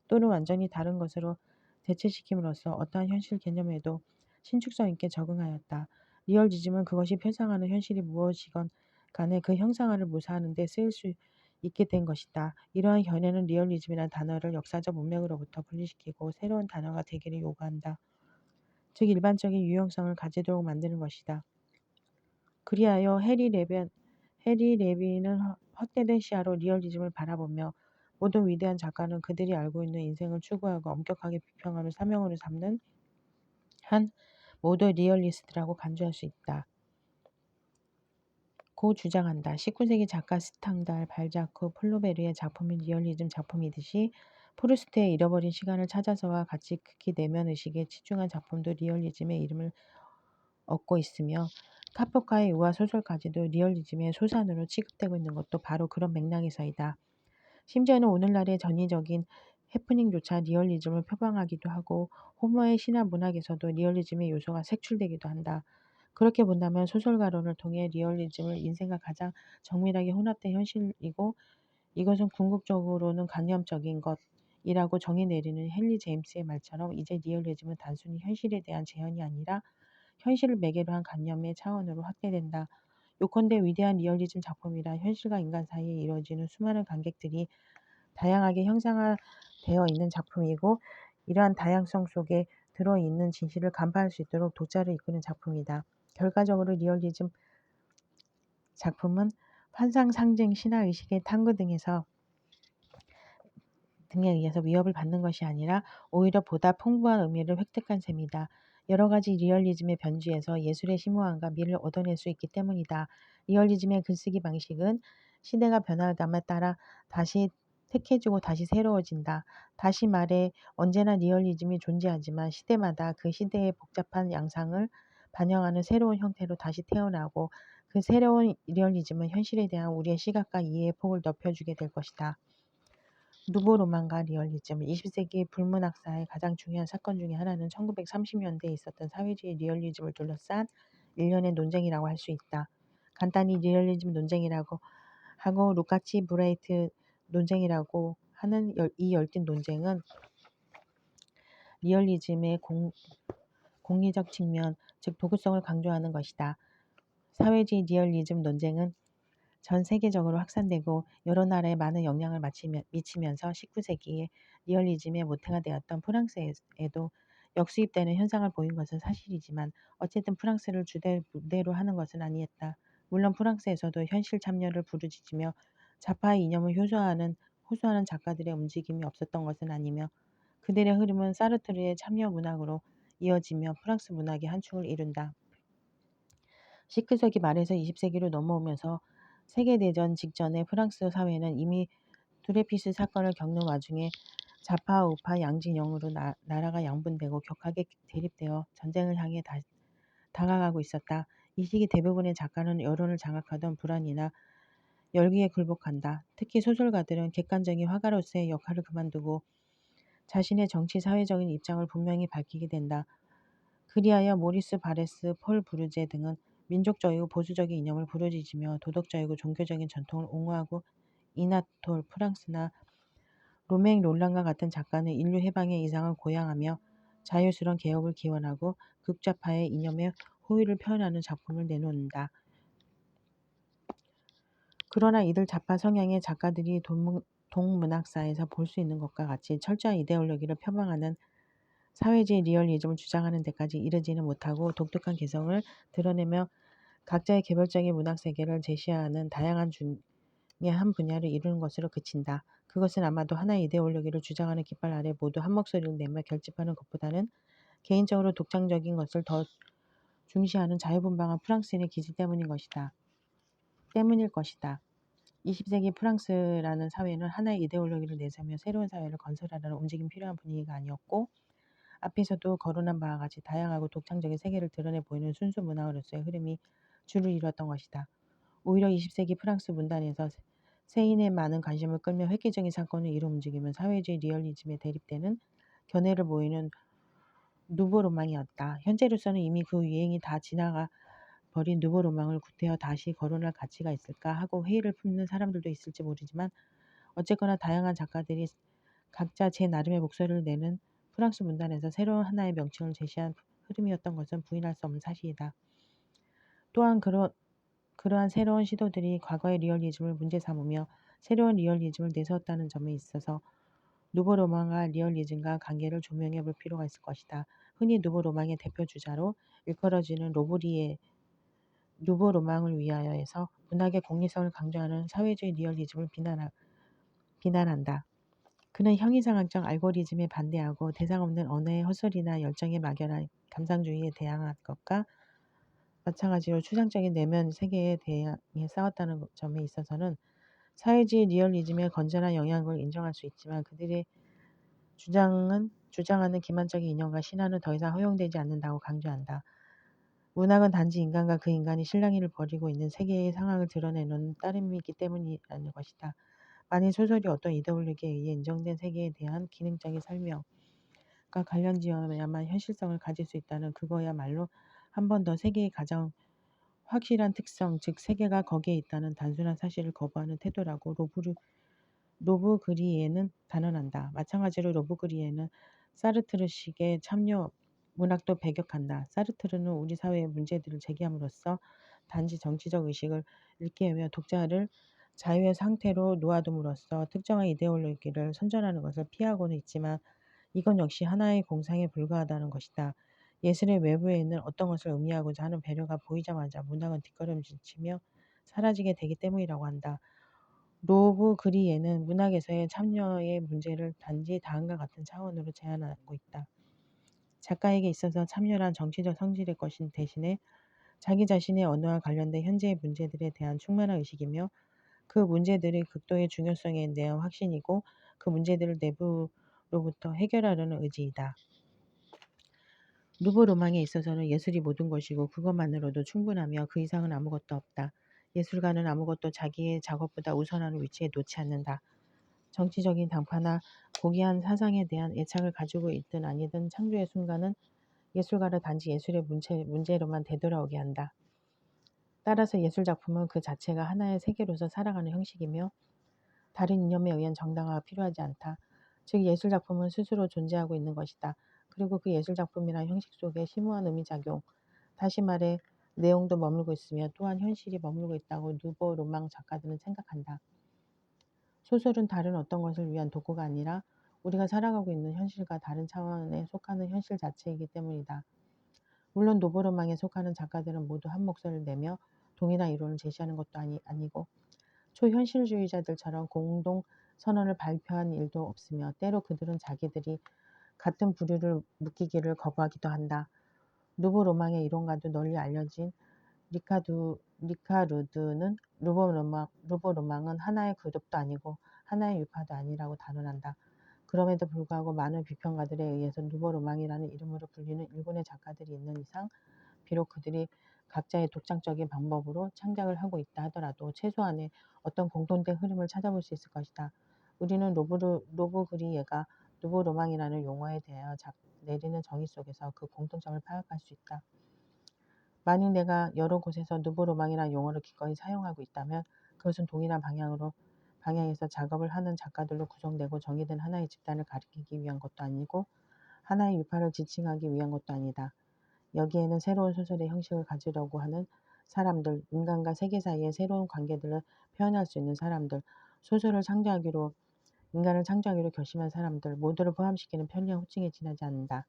또는 완전히 다른 것으로 대체시킴으로써 어떠한 현실 개념에도 신축성 있게 적응하였다. 리얼리즘은 그것이 표상하는 현실이 무엇이건 간에 그 형상화를 묘사하는 데 쓰일 수 있게 된 것이다. 이러한 견해는 리얼리즘이라는 단어를 역사적 문맥으로부터 분리시키고 새로운 단어가 되기를 요구한다. 즉 일반적인 유형성을 가지도록 만드는 것이다. 그리하여 해리 레빈은 헛되된 시야로 리얼리즘을 바라보며 모든 위대한 작가는 그들이 알고 있는 인생을 추구하고 엄격하게 비평하는 사명으로 삼는 한 모두 리얼리스트라고 간주할 수 있다. 고 주장한다. 19세기 작가 스탕달, 발자크, 폴로베르의 작품이 리얼리즘 작품이듯이 프루스트의 잃어버린 시간을 찾아서와 같이 극히 내면 의식에 치중한 작품도 리얼리즘의 이름을 얻고 있으며 카프카의 유화 소설까지도 리얼리즘의 소산으로 취급되고 있는 것도 바로 그런 맥락에서이다. 심지어는 오늘날의 전위적인 해프닝조차 리얼리즘을 표방하기도 하고 호모의 신화 문학에서도 리얼리즘의 요소가 색출되기도 한다. 그렇게 본다면 소설가론을 통해 리얼리즘을 인생과 가장 정밀하게 혼합된 현실이고 이것은 궁극적으로는 관념적인 것이라고 정의 내리는 헨리 제임스의 말처럼 이제 리얼리즘은 단순히 현실에 대한 재현이 아니라 현실을 매개로 한 관념의 차원으로 확대된다. 요컨대 위대한 리얼리즘 작품이란 현실과 인간 사이에 이루어지는 수많은 관객들이 다양하게 형상화되어 있는 작품이고 이러한 다양성 속에 들어있는 진실을 간파할 수 있도록 독자를 이끄는 작품이다. 결과적으로 리얼리즘 작품은 환상, 상징, 신화의식의 탐구 등에 의해서 위협을 받는 것이 아니라 오히려 보다 풍부한 의미를 획득한 셈이다. 여러 가지 리얼리즘의 변주에서 예술의 심오함과 미를 얻어낼 수 있기 때문이다. 리얼리즘의 글쓰기 방식은 시대가 변화감에 따라 다시 택해지고 다시 새로워진다. 다시 말해 언제나 리얼리즘이 존재하지만 시대마다 그 시대의 복잡한 양상을 반영하는 새로운 형태로 다시 태어나고 그 새로운 리얼리즘은 현실에 대한 우리의 시각과 이해의 폭을 넓혀주게 될 것이다. 누보 로만과 리얼리즘 20세기 불문학사의 가장 중요한 사건 중의 하나는 1930년대에 있었던 사회주의 리얼리즘을 둘러싼 일련의 논쟁이라고 할 수 있다. 간단히 리얼리즘 논쟁이라고 하고 루카치 브레이트 논쟁이라고 하는 이 열띤 논쟁은 리얼리즘의 공리적 측면, 즉 도구성을 강조하는 것이다. 사회주의 리얼리즘 논쟁은 전 세계적으로 확산되고 여러 나라에 많은 영향을 미치면서 19세기에 리얼리즘의 모태가 되었던 프랑스에도 역수입되는 현상을 보인 것은 사실이지만 어쨌든 프랑스를 주대로 하는 것은 아니었다. 물론 프랑스에서도 현실 참여를 부르짖으며 좌파의 이념을 호소하는 작가들의 움직임이 없었던 것은 아니며 그들의 흐름은 사르트르의 참여 문학으로 이어지며 프랑스 문학의 한 축을 이룬다. 19세기 말에서 20세기로 넘어오면서 세계대전 직전의 프랑스 사회는 이미 드레피스 사건을 겪는 와중에 좌파 우파 양진영으로 나라가 양분되고 격하게 대립되어 전쟁을 향해 다가가고 있었다. 이 시기 대부분의 작가는 여론을 장악하던 불안이나 열기에 굴복한다. 특히 소설가들은 객관적인 화가로서의 역할을 그만두고 자신의 정치 사회적인 입장을 분명히 밝히게 된다. 그리하여 모리스 바레스, 폴 브루제 등은 민족적이고 보수적인 이념을 부르짖으며 도덕적이고 종교적인 전통을 옹호하고 이나톨 프랑스나 로맹 롤랑과 같은 작가는 인류 해방의 이상을 고양하며 자유스러운 개혁을 기원하고 극좌파의 이념에 호의를 표현하는 작품을 내놓는다. 그러나 이들 좌파 성향의 작가들이 동문학사에서 볼 수 있는 것과 같이 철저한 이데올로기를 표방하는 사회주의 리얼리즘을 주장하는 데까지 이르지는 못하고 독특한 개성을 드러내며 각자의 개별적인 문학 세계를 제시하는 다양한 중의 한 분야를 이루는 것으로 그친다. 그것은 아마도 하나의 이데올로기를 주장하는 깃발 아래 모두 한 목소리를 내며 결집하는 것보다는 개인적으로 독창적인 것을 더 중시하는 자유분방한 프랑스인의 기질 때문일 것이다. 20세기 프랑스라는 사회는 하나의 이데올로기를 내세우며 새로운 사회를 건설하려는 움직임이 필요한 분위기가 아니었고 앞에서도 거론한 바와 같이 다양하고 독창적인 세계를 드러내 보이는 순수 문화로서의 흐름이 주를 이뤘던 것이다. 오히려 20세기 프랑스 문단에서 세인의 많은 관심을 끌며 획기적인 사건을 이루 움직이면 사회주의 리얼리즘에 대립되는 견해를 보이는 누보 로망이었다. 현재로서는 이미 그 유행이 다 지나가 버린 누보 로망을 구태여 다시 거론할 가치가 있을까 하고 회의를 품는 사람들도 있을지 모르지만 어쨌거나 다양한 작가들이 각자 제 나름의 목소리를 내는 프랑스 문단에서 새로운 하나의 명칭을 제시한 흐름이었던 것은 부인할 수 없는 사실이다. 또한 그러한 새로운 시도들이 과거의 리얼리즘을 문제 삼으며 새로운 리얼리즘을 내세웠다는 점에 있어서 누보 로망과 리얼리즘과 관계를 조명해 볼 필요가 있을 것이다. 흔히 누보 로망의 대표 주자로 일컬어지는 로브리에 누보 로망을 위하여에서 문학의 공리성을 강조하는 사회주의 리얼리즘을 비난한다. 그는 형이상학적 알고리즘에 반대하고 대상 없는 언어의 헛소리나 열정의 막연한 감상주의에 대항한 것과 마찬가지로 추상적인 내면 세계에 대해 싸웠다는 점에 있어서는 사회주의 리얼리즘의 건전한 영향을 인정할 수 있지만 그들의 주장하는 기만적인 이념과 신화는 더 이상 허용되지 않는다고 강조한다. 문학은 단지 인간과 그 인간이 실랑이를 벌이고 있는 세계의 상황을 드러내는 따름이기 때문이라는 것이다. 만일 소설이 어떤 이데올로기에 의해 인정된 세계에 대한 기능적인 설명과 관련지어야만 현실성을 가질 수 있다는 그거야말로 한 번 더 세계의 가장 확실한 특성, 즉 세계가 거기에 있다는 단순한 사실을 거부하는 태도라고 로브 그리에는 단언한다. 마찬가지로 로브 그리에는 사르트르식의 참여 문학도 배격한다. 사르트르는 우리 사회의 문제들을 제기함으로써 단지 정치적 의식을 일깨우며 독자를 자유의 상태로 놓아둠으로써 특정한 이데올로기를 선전하는 것을 피하고는 있지만 이건 역시 하나의 공상에 불과하다는 것이다. 예술의 외부에 있는 어떤 것을 의미하고자 하는 배려가 보이자마자 문학은 뒷걸음질치며 사라지게 되기 때문이라고 한다. 로브 그리에는 문학에서의 참여의 문제를 단지 다음과 같은 차원으로 제안하고 있다. 작가에게 있어서 참여란 정치적 성질의 것인 대신에 자기 자신의 언어와 관련된 현재의 문제들에 대한 충만한 의식이며 그 문제들의 극도의 중요성에 대한 확신이고 그 문제들을 내부로부터 해결하려는 의지이다. 누보 로망에 있어서는 예술이 모든 것이고 그것만으로도 충분하며 그 이상은 아무것도 없다. 예술가는 아무것도 자기의 작업보다 우선하는 위치에 놓지 않는다. 정치적인 당파나 고귀한 사상에 대한 애착을 가지고 있든 아니든 창조의 순간은 예술가를 단지 예술의 문제로만 되돌아오게 한다. 따라서 예술작품은 그 자체가 하나의 세계로서 살아가는 형식이며 다른 이념에 의한 정당화가 필요하지 않다. 즉 예술작품은 스스로 존재하고 있는 것이다. 그리고 그 예술작품이란 형식 속에 심오한 의미작용, 다시 말해 내용도 머물고 있으며 또한 현실이 머물고 있다고 누보 로망 작가들은 생각한다. 소설은 다른 어떤 것을 위한 도구가 아니라 우리가 살아가고 있는 현실과 다른 차원에 속하는 현실 자체이기 때문이다. 물론 노보로망에 속하는 작가들은 모두 한 목소리를 내며 동일한 이론을 제시하는 것도 아니고 초현실주의자들처럼 공동 선언을 발표한 일도 없으며 때로 그들은 자기들이 같은 부류를 묶이기를 거부하기도 한다. 누보로망의 이론가도 널리 알려진 리카르드는 루보로망은 하나의 그룹도 아니고 하나의 유파도 아니라고 단언한다. 그럼에도 불구하고 많은 비평가들에 의해서 누보 로망이라는 이름으로 불리는 일군의 작가들이 있는 이상 비록 그들이 각자의 독창적인 방법으로 창작을 하고 있다 하더라도 최소한의 어떤 공통된 흐름을 찾아볼 수 있을 것이다. 우리는 로브 그리에가 누보 로망이라는 용어에 대하여 내리는 정의 속에서 그 공통점을 파악할 수 있다. 만일 내가 여러 곳에서 누보 로망이라는 용어를 기꺼이 사용하고 있다면 그것은 동일한 방향에서 작업을 하는 작가들로 구성되고 정의된 하나의 집단을 가리키기 위한 것도 아니고 하나의 유파를 지칭하기 위한 것도 아니다. 여기에는 새로운 소설의 형식을 가지려고 하는 사람들, 인간과 세계 사이의 새로운 관계들을 표현할 수 있는 사람들, 인간을 창조하기로 결심한 사람들 모두를 포함시키는 편리한 호칭에 지나지 않는다.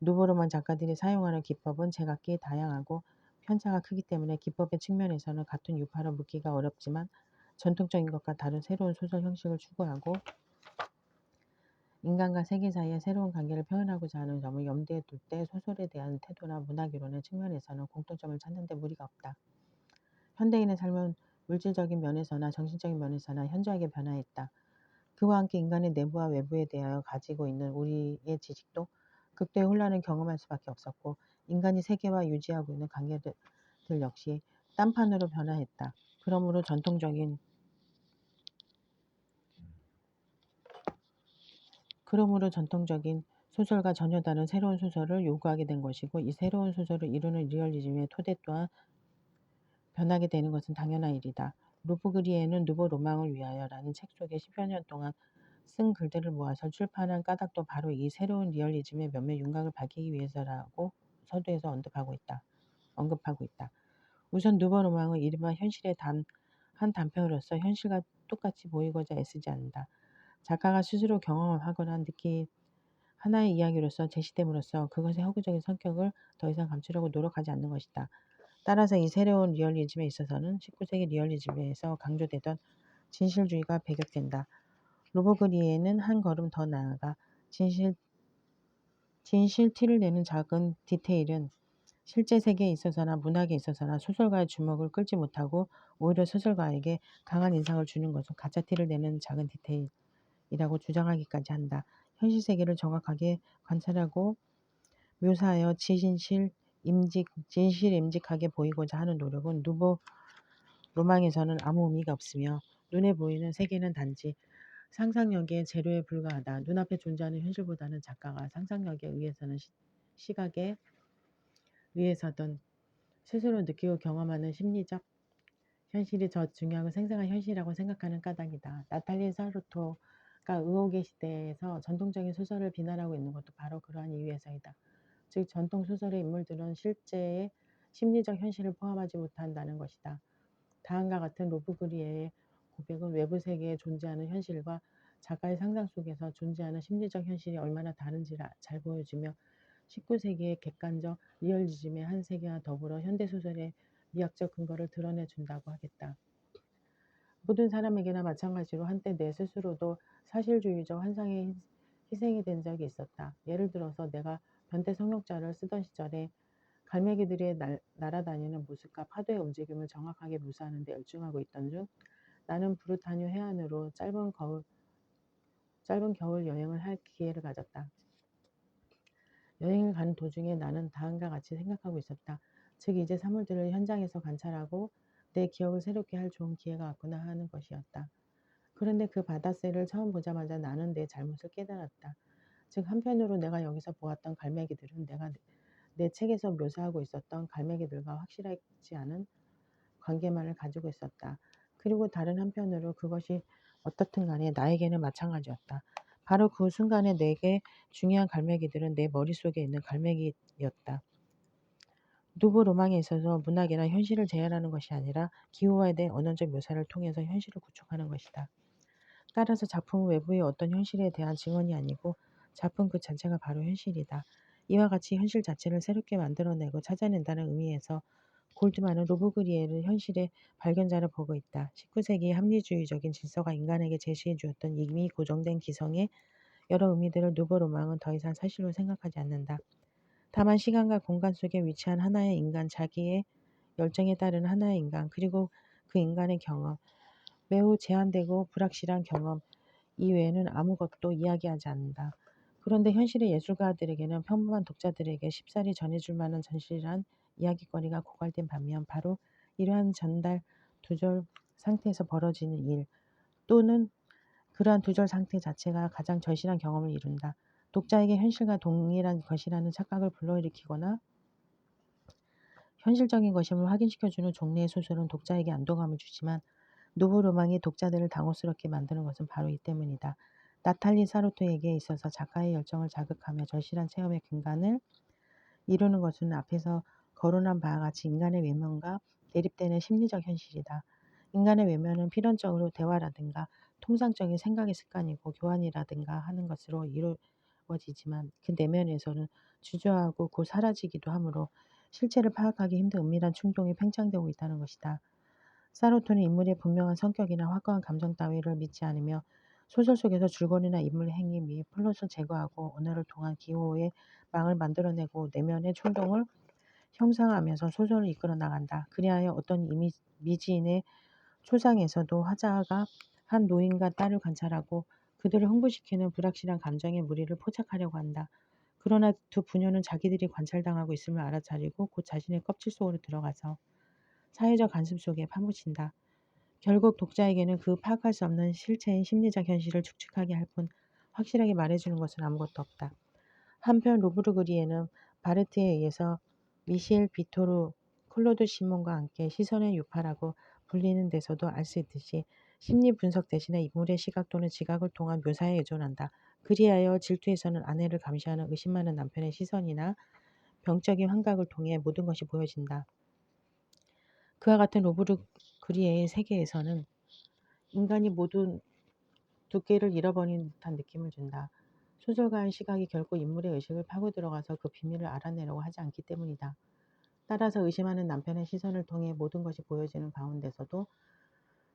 누보로만 작가들이 사용하는 기법은 제각기 다양하고 편차가 크기 때문에 기법의 측면에서는 같은 유파로 묻기가 어렵지만 전통적인 것과 다른 새로운 소설 형식을 추구하고 인간과 세계 사이의 새로운 관계를 표현하고자 하는 점을 염두에 둘 때 소설에 대한 태도나 문학이론의 측면에서는 공통점을 찾는 데 무리가 없다. 현대인의 삶은 물질적인 면에서나 정신적인 면에서나 현저하게 변화했다. 그와 함께 인간의 내부와 외부에 대하여 가지고 있는 우리의 지식도 극도의 혼란을 경험할 수밖에 없었고 인간이 세계와 유지하고 있는 관계들 역시 딴판으로 변화했다. 그러므로 전통적인 소설과 전혀 다른 새로운 소설을 요구하게 된 것이고 이 새로운 소설을 이루는 리얼리즘의 토대 또한 변하게 되는 것은 당연한 일이다. 루프 그리에는 누보 로망을 위하여라는 책 속에 10여 년 동안 쓴 글들을 모아서 출판한 까닭도 바로 이 새로운 리얼리즘의 몇몇 윤곽을 밝히기 위해서라고 서두에서 언급하고 있다. 우선 누보 로망은 이른바 현실의 한 단편으로서 현실과 똑같이 보이고자 애쓰지 않는다. 작가가 스스로 경험하거나 느낀 하나의 이야기로서 제시됨으로써 그것의 허구적인 성격을 더 이상 감추려고 노력하지 않는 것이다. 따라서 이 새로운 리얼리즘에 있어서는 19세기 리얼리즘에서 강조되던 진실주의가 배격된다. 로버 그리에는 한 걸음 더 나아가 진실 티를 내는 작은 디테일은 실제 세계에 있어서나 문학에 있어서나 소설가의 주목을 끌지 못하고 오히려 소설가에게 강한 인상을 주는 것은 가짜 티를 내는 작은 디테일이라고 주장하기까지 한다. 현실 세계를 정확하게 관찰하고 묘사하여 진실임직하게 보이고자 하는 노력은 누보 로망에서는 아무 의미가 없으며 눈에 보이는 세계는 단지 상상력의 재료에 불과하다. 눈앞에 존재하는 현실보다는 작가가 상상력에 의해서는 시각에 의해서든 스스로 느끼고 경험하는 심리적 현실이 더 중요하고 생생한 현실이라고 생각하는 까닭이다. 나탈리 사르토가 의혹의 시대에서 전통적인 소설을 비난하고 있는 것도 바로 그러한 이유에서이다. 즉 전통 소설의 인물들은 실제의 심리적 현실을 포함하지 못한다는 것이다. 다음과 같은 로브 그리에의 고백은 외부 세계에 존재하는 현실과 작가의 상상 속에서 존재하는 심리적 현실이 얼마나 다른지를 잘 보여주며 19세기의 객관적 리얼리즘의 한 세계와 더불어 현대소설의 미학적 근거를 드러내준다고 하겠다. 모든 사람에게나 마찬가지로 한때 내 스스로도 사실주의적 환상의 희생이 된 적이 있었다. 예를 들어서 내가 변태 성역자를 쓰던 시절에 갈매기들이 날아다니는 모습과 파도의 움직임을 정확하게 묘사하는 데 열중하고 있던 중 나는 브루타뉴 해안으로 짧은 겨울 여행을 할 기회를 가졌다. 여행을 가는 도중에 나는 다음과 같이 생각하고 있었다. 즉 이제 사물들을 현장에서 관찰하고 내 기억을 새롭게 할 좋은 기회가 왔구나 하는 것이었다. 그런데 그 바다새를 처음 보자마자 나는 내 잘못을 깨달았다. 즉 한편으로 내가 여기서 보았던 갈매기들은 내가 내 책에서 묘사하고 있었던 갈매기들과 확실하지 않은 관계만을 가지고 있었다. 그리고 다른 한편으로 그것이 어떻든 간에 나에게는 마찬가지였다. 바로 그 순간에 내게 중요한 갈매기들은 내 머릿속에 있는 갈매기였다. 누구 로망에 있어서 문학이나 현실을 재현하는 것이 아니라 기호화에 대한 언어적 묘사를 통해서 현실을 구축하는 것이다. 따라서 작품은 외부의 어떤 현실에 대한 증언이 아니고 작품 그 자체가 바로 현실이다. 이와 같이 현실 자체를 새롭게 만들어내고 찾아낸다는 의미에서 골드만은 로브 그리에를 현실의 발견자로 보고 있다. 19세기의 합리주의적인 질서가 인간에게 제시해 주었던 이미 고정된 기성의 여러 의미들을 누보 로망은 더 이상 사실로 생각하지 않는다. 다만 시간과 공간 속에 위치한 하나의 인간, 자기의 열정에 따른 하나의 인간, 그리고 그 인간의 경험, 매우 제한되고 불확실한 경험, 이외에는 아무것도 이야기하지 않는다. 그런데 현실의 예술가들에게는 평범한 독자들에게 쉽사리 전해줄 만한 진실한 이야깃거리가 고갈된 반면 바로 이러한 전달 두절 상태에서 벌어지는 일 또는 그러한 두절 상태 자체가 가장 절실한 경험을 이룬다. 독자에게 현실과 동일한 것이라는 착각을 불러일으키거나 현실적인 것임을 확인시켜주는 종래의 소설은 독자에게 안도감을 주지만 노브 로망이 독자들을 당혹스럽게 만드는 것은 바로 이 때문이다. 나탈리 사르토에게 있어서 작가의 열정을 자극하며 절실한 체험의 근간을 이루는 것은 앞에서 거론한 바와 같이 인간의 외면과 대립되는 심리적 현실이다. 인간의 외면은 필연적으로 대화라든가 통상적인 생각의 습관이고 교환이라든가 하는 것으로 이루어지지만 그 내면에서는 주저하고 곧 사라지기도 하므로 실체를 파악하기 힘든 은밀한 충동이 팽창되고 있다는 것이다. 사르토는 인물의 분명한 성격이나 확고한 감정 따위를 믿지 않으며 소설 속에서 줄거리나 인물 행위 및 플롯을 제거하고 언어를 통한 기호의 망을 만들어내고 내면의 충동을 형상화하면서 소설을 이끌어 나간다. 그리하여 어떤 미지인의 초상에서도 화자가 한 노인과 딸을 관찰하고 그들을 흥분시키는 불확실한 감정의 무리를 포착하려고 한다. 그러나 두 부녀는 자기들이 관찰당하고 있음을 알아차리고 곧 자신의 껍질 속으로 들어가서 사회적 관습 속에 파묻힌다. 결국 독자에게는 그 파악할 수 없는 실체인 심리적 현실을 축축하게 할 뿐 확실하게 말해주는 것은 아무것도 없다. 한편 루브르 그리에는 바르트에 의해서 미셸 비토르, 클로드 시몬과 함께 시선의 유파라고 불리는 데서도 알 수 있듯이 심리 분석 대신에 인물의 시각 또는 지각을 통한 묘사에 의존한다. 그리하여 질투에서는 아내를 감시하는 의심 많은 남편의 시선이나 병적인 환각을 통해 모든 것이 보여진다. 그와 같은 루브르 그리에의 세계에서는 인간이 모두 두께를 잃어버린 듯한 느낌을 준다. 소설가의 시각이 결코 인물의 의식을 파고 들어가서 그 비밀을 알아내려고 하지 않기 때문이다. 따라서 의심하는 남편의 시선을 통해 모든 것이 보여지는 가운데서도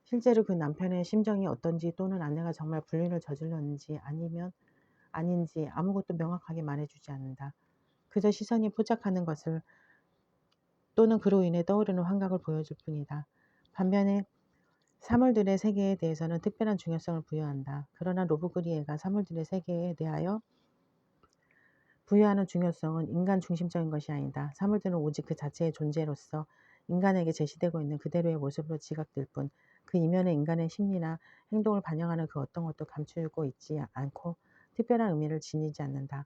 실제로 그 남편의 심정이 어떤지 또는 아내가 정말 불륜을 저질렀는지 아니면 아닌지 아무것도 명확하게 말해주지 않는다. 그저 시선이 포착하는 것을 또는 그로 인해 떠오르는 환각을 보여줄 뿐이다. 반면에 사물들의 세계에 대해서는 특별한 중요성을 부여한다. 그러나 로브그리에가 사물들의 세계에 대하여 부여하는 중요성은 인간 중심적인 것이 아니다. 사물들은 오직 그 자체의 존재로서 인간에게 제시되고 있는 그대로의 모습으로 지각될 뿐, 그 이면에 인간의 심리나 행동을 반영하는 그 어떤 것도 감추고 있지 않고 특별한 의미를 지니지 않는다.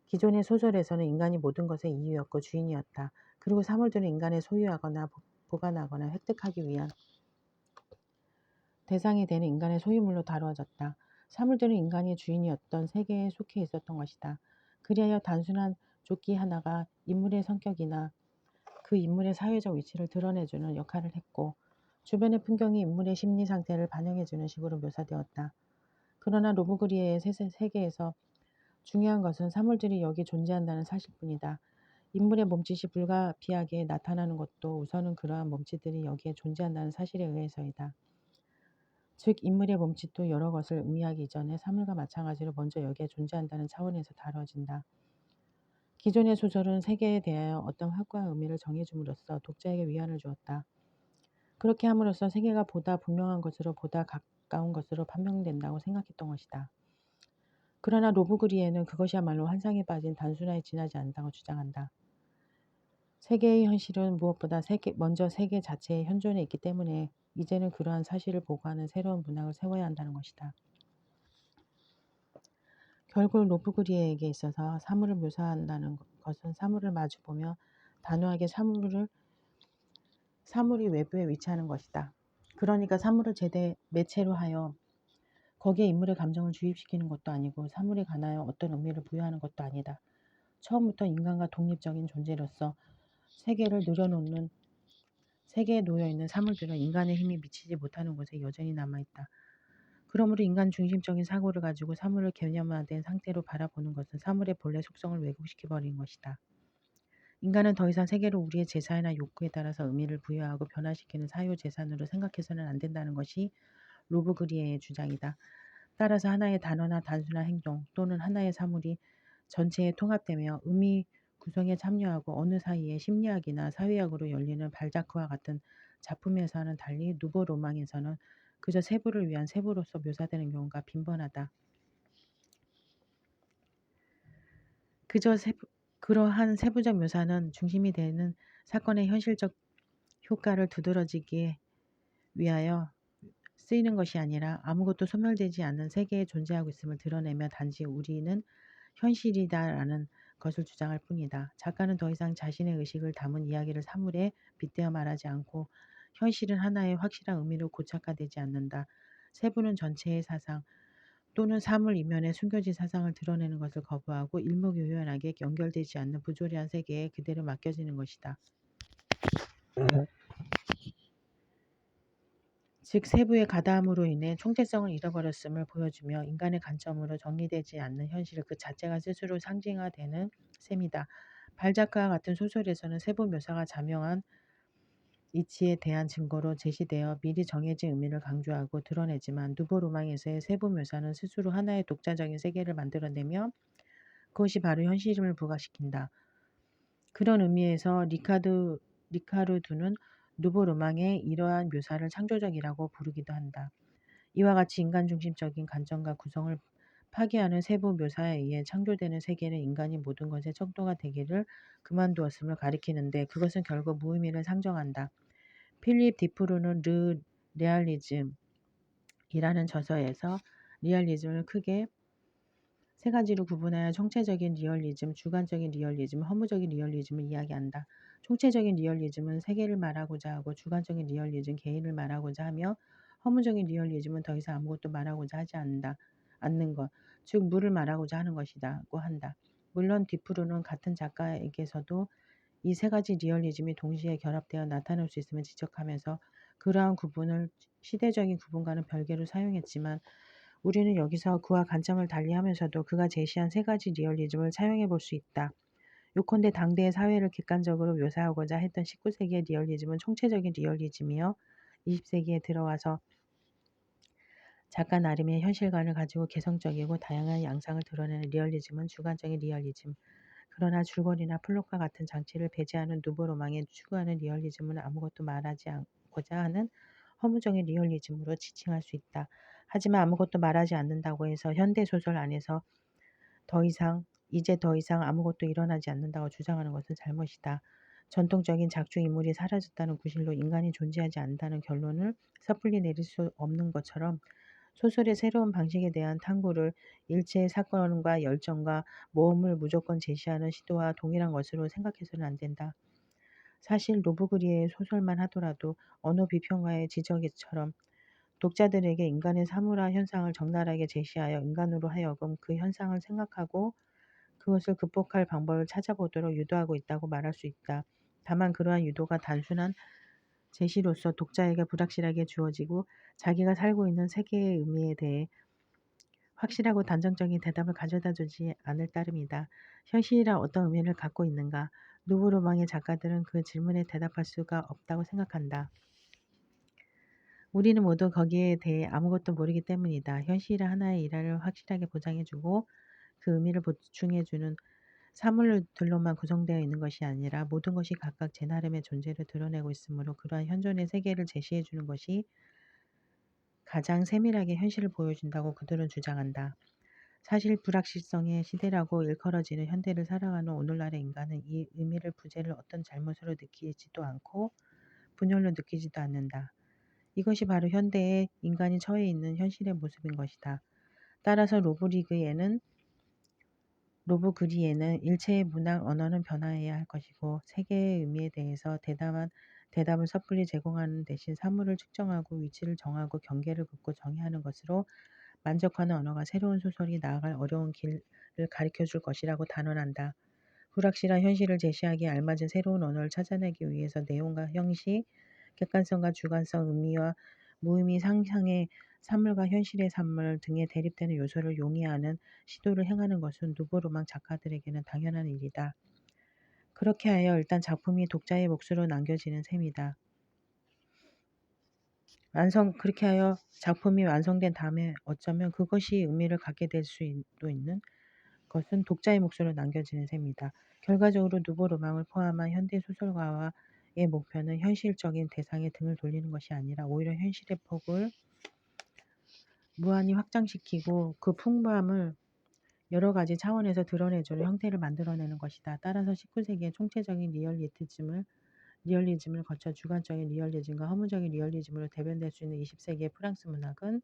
기존의 소설에서는 인간이 모든 것의 이유였고 주인이었다. 그리고 사물들은 인간의 소유하거나 보관하거나 획득하기 위한 대상이 되는 인간의 소유물로 다루어졌다. 사물들은 인간이 주인이었던 세계에 속해 있었던 것이다. 그리하여 단순한 조끼 하나가 인물의 성격이나 그 인물의 사회적 위치를 드러내주는 역할을 했고 주변의 풍경이 인물의 심리 상태를 반영해주는 식으로 묘사되었다. 그러나 로브그리에의 세계에서 중요한 것은 사물들이 여기 존재한다는 사실뿐이다. 인물의 몸짓이 불가피하게 나타나는 것도 우선은 그러한 몸짓들이 여기에 존재한다는 사실에 의해서이다. 즉 인물의 몸짓도 여러 것을 의미하기 이전에 사물과 마찬가지로 먼저 여기에 존재한다는 차원에서 다뤄진다. 기존의 소설은 세계에 대하여 어떤 확고한 의미를 정해줌으로써 독자에게 위안을 주었다. 그렇게 함으로써 세계가 보다 분명한 것으로 보다 가까운 것으로 판명된다고 생각했던 것이다. 그러나 로브그리에는 그것이야말로 환상에 빠진 단순화에 지나지 않는다고 주장한다. 세계의 현실은 무엇보다 먼저 세계 자체의 현존에 있기 때문에 이제는 그러한 사실을 보고하는 새로운 문학을 세워야 한다는 것이다. 결국 로브그리에게 있어서 사물을 묘사한다는 것은 사물을 마주보며 단호하게 사물이 외부에 위치하는 것이다. 그러니까 사물을 매체로 하여 거기에 인물의 감정을 주입시키는 것도 아니고 사물에 관하여 어떤 의미를 부여하는 것도 아니다. 처음부터 인간과 독립적인 존재로서 세계에 놓여있는 사물들은 인간의 힘이 미치지 못하는 곳에 여전히 남아있다. 그러므로 인간 중심적인 사고를 가지고 사물을 개념화된 상태로 바라보는 것은 사물의 본래 속성을 왜곡시켜버리는 것이다. 인간은 더 이상 세계를 우리의 재사나 욕구에 따라서 의미를 부여하고 변화시키는 사유재산으로 생각해서는 안 된다는 것이 로브그리에의 주장이다. 따라서 하나의 단어나 단순한 행동 또는 하나의 사물이 전체에 통합되며 의미 구성에 참여하고 어느 사이에 심리학이나 사회학으로 열리는 발자크와 같은 작품에서는 달리 누보 로망에서는 그저 세부를 위한 세부로서 묘사되는 경우가 빈번하다. 그저 그러한 세부적 묘사는 중심이 되는 사건의 현실적 효과를 두드러지기 위하여 쓰이는 것이 아니라 아무것도 소멸되지 않는 세계에 존재하고 있음을 드러내며 단지 우리는 현실이다라는 것을 주장할 뿐이다. 작가는 더 이상 자신의 의식을 담은 이야기를 사물에 빗대어 말하지 않고 현실은 하나의 확실한 의미로 고착화되지 않는다. 세부는 전체의 사상 또는 사물 이면에 숨겨진 사상을 드러내는 것을 거부하고 일목요연하게 연결되지 않는 부조리한 세계에 그대로 맡겨지는 것이다. 즉 세부의 가다함으로 인해 총체성을 잃어버렸음을 보여주며 인간의 관점으로 정리되지 않는 현실 그 자체가 스스로 상징화되는 셈이다. 발자크와 같은 소설에서는 세부 묘사가 자명한 이치에 대한 증거로 제시되어 미리 정해진 의미를 강조하고 드러내지만 누보 로망에서의 세부 묘사는 스스로 하나의 독자적인 세계를 만들어내며 그것이 바로 현실임을 부각시킨다. 그런 의미에서 리카르두는 누보 로망의 이러한 묘사를 창조적이라고 부르기도 한다. 이와 같이 인간 중심적인 관점과 구성을 파괴하는 세부 묘사에 의해 창조되는 세계는 인간이 모든 것의 척도가 되기를 그만두었음을 가리키는데 그것은 결국 무의미를 상정한다. 필립 디프루는 르 레알리즘이라는 저서에서 리얼리즘을 크게 세 가지로 구분하여 총체적인 리얼리즘, 주관적인 리얼리즘, 허무적인 리얼리즘을 이야기한다. 총체적인 리얼리즘은 세계를 말하고자 하고 주관적인 리얼리즘, 개인을 말하고자 하며 허무적인 리얼리즘은 더 이상 아무것도 말하고자 하지 않는 것, 즉 물을 말하고자 하는 것이라고 한다. 물론 디프루는 같은 작가에게서도 이 세 가지 리얼리즘이 동시에 결합되어 나타날 수 있음을 지적하면서 그러한 구분을 시대적인 구분과는 별개로 사용했지만 우리는 여기서 그와 관점을 달리하면서도 그가 제시한 세 가지 리얼리즘을 차용해 볼 수 있다. 요컨대 당대의 사회를 객관적으로 묘사하고자 했던 19세기의 리얼리즘은 총체적인 리얼리즘이며 20세기에 들어와서 작가 나름의 현실관을 가지고 개성적이고 다양한 양상을 드러내는 리얼리즘은 주관적인 리얼리즘. 그러나 줄거리나 플롯과 같은 장치를 배제하는 누보 로망에 추구하는 리얼리즘은 아무것도 말하지 않고자 하는 허무적인 리얼리즘으로 지칭할 수 있다. 하지만 아무것도 말하지 않는다고 해서 현대 소설 안에서 이제 더 이상 아무것도 일어나지 않는다고 주장하는 것은 잘못이다. 전통적인 작중 인물이 사라졌다는 구실로 인간이 존재하지 않는다는 결론을 섣불리 내릴 수 없는 것처럼 소설의 새로운 방식에 대한 탐구를 일체의 사건과 열정과 모험을 무조건 제시하는 시도와 동일한 것으로 생각해서는 안 된다. 사실 노브그리의 소설만 하더라도 언어 비평가의 지적처럼 독자들에게 인간의 사물화 현상을 적나라하게 제시하여 인간으로 하여금 그 현상을 생각하고 그것을 극복할 방법을 찾아보도록 유도하고 있다고 말할 수 있다. 다만 그러한 유도가 단순한 제시로서 독자에게 불확실하게 주어지고 자기가 살고 있는 세계의 의미에 대해 확실하고 단정적인 대답을 가져다 주지 않을 따름이다. 현실이란 어떤 의미를 갖고 있는가? 누브로망의 작가들은 그 질문에 대답할 수가 없다고 생각한다. 우리는 모두 거기에 대해 아무것도 모르기 때문이다. 현실이란 하나의 일화를 확실하게 보장해주고 그 의미를 보충해주는 사물들로만 구성되어 있는 것이 아니라 모든 것이 각각 제 나름의 존재를 드러내고 있으므로 그러한 현존의 세계를 제시해주는 것이 가장 세밀하게 현실을 보여준다고 그들은 주장한다. 사실 불확실성의 시대라고 일컬어지는 현대를 살아가는 오늘날의 인간은 이 의미를 부재를 어떤 잘못으로 느끼지도 않고 분열로 느끼지도 않는다. 이것이 바로 현대의 인간이 처해 있는 현실의 모습인 것이다. 따라서 로브그리에는 일체의 문학 언어는 변화해야 할 것이고 세계의 의미에 대해서 대답을 섣불리 제공하는 대신 사물을 측정하고 위치를 정하고 경계를 긋고 정의하는 것으로 만족하는 언어가 새로운 소설이 나아갈 어려운 길을 가리켜 줄 것이라고 단언한다. 불확실한 현실을 제시하기에 알맞은 새로운 언어를 찾아내기 위해서 내용과 형식, 객관성과 주관성, 의미와 무의미 상상의 사물과 현실의 사물 등의 대립되는 요소를 용이하는 시도를 행하는 것은 누보로망 작가들에게는 당연한 일이다. 그렇게 하여 일단 작품이 독자의 몫으로 남겨지는 셈이다. 그렇게 하여 작품이 완성된 다음에 어쩌면 그것이 의미를 갖게 될 수도 있는 것은 독자의 몫으로 남겨지는 셈이다. 결과적으로 누보 로망을 포함한 현대 소설가와의 목표는 현실적인 대상에 등을 돌리는 것이 아니라 오히려 현실의 폭을 무한히 확장시키고 그 풍부함을 여러 가지 차원에서 드러내주는 형태를 만들어내는 것이다. 따라서 19세기의 총체적인 리얼리즘을 거쳐 주관적인 리얼리즘과 허무적인 리얼리즘으로 대변될 수 있는 20세기의 프랑스 문학은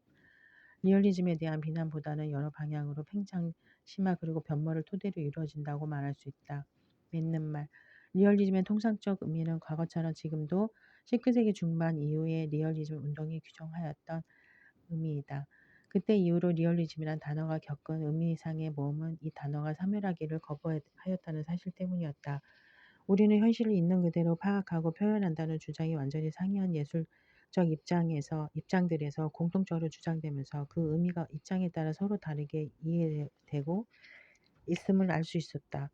리얼리즘에 대한 비난보다는 여러 방향으로 팽창, 심화 그리고 변모를 토대로 이루어진다고 말할 수 있다. 맺는 말. 리얼리즘의 통상적 의미는 과거처럼 지금도 19세기 중반 이후의 리얼리즘 운동이 규정하였던 의미이다. 그때 이후로 리얼리즘이란 단어가 겪은 의미상의 모험은 이 단어가 사멸하기를 거부하였다는 사실 때문이었다. 우리는 현실을 있는 그대로 파악하고 표현한다는 주장이 완전히 상이한 예술적 입장들에서 공통적으로 주장되면서 그 의미가 입장에 따라 서로 다르게 이해되고 있음을 알 수 있었다.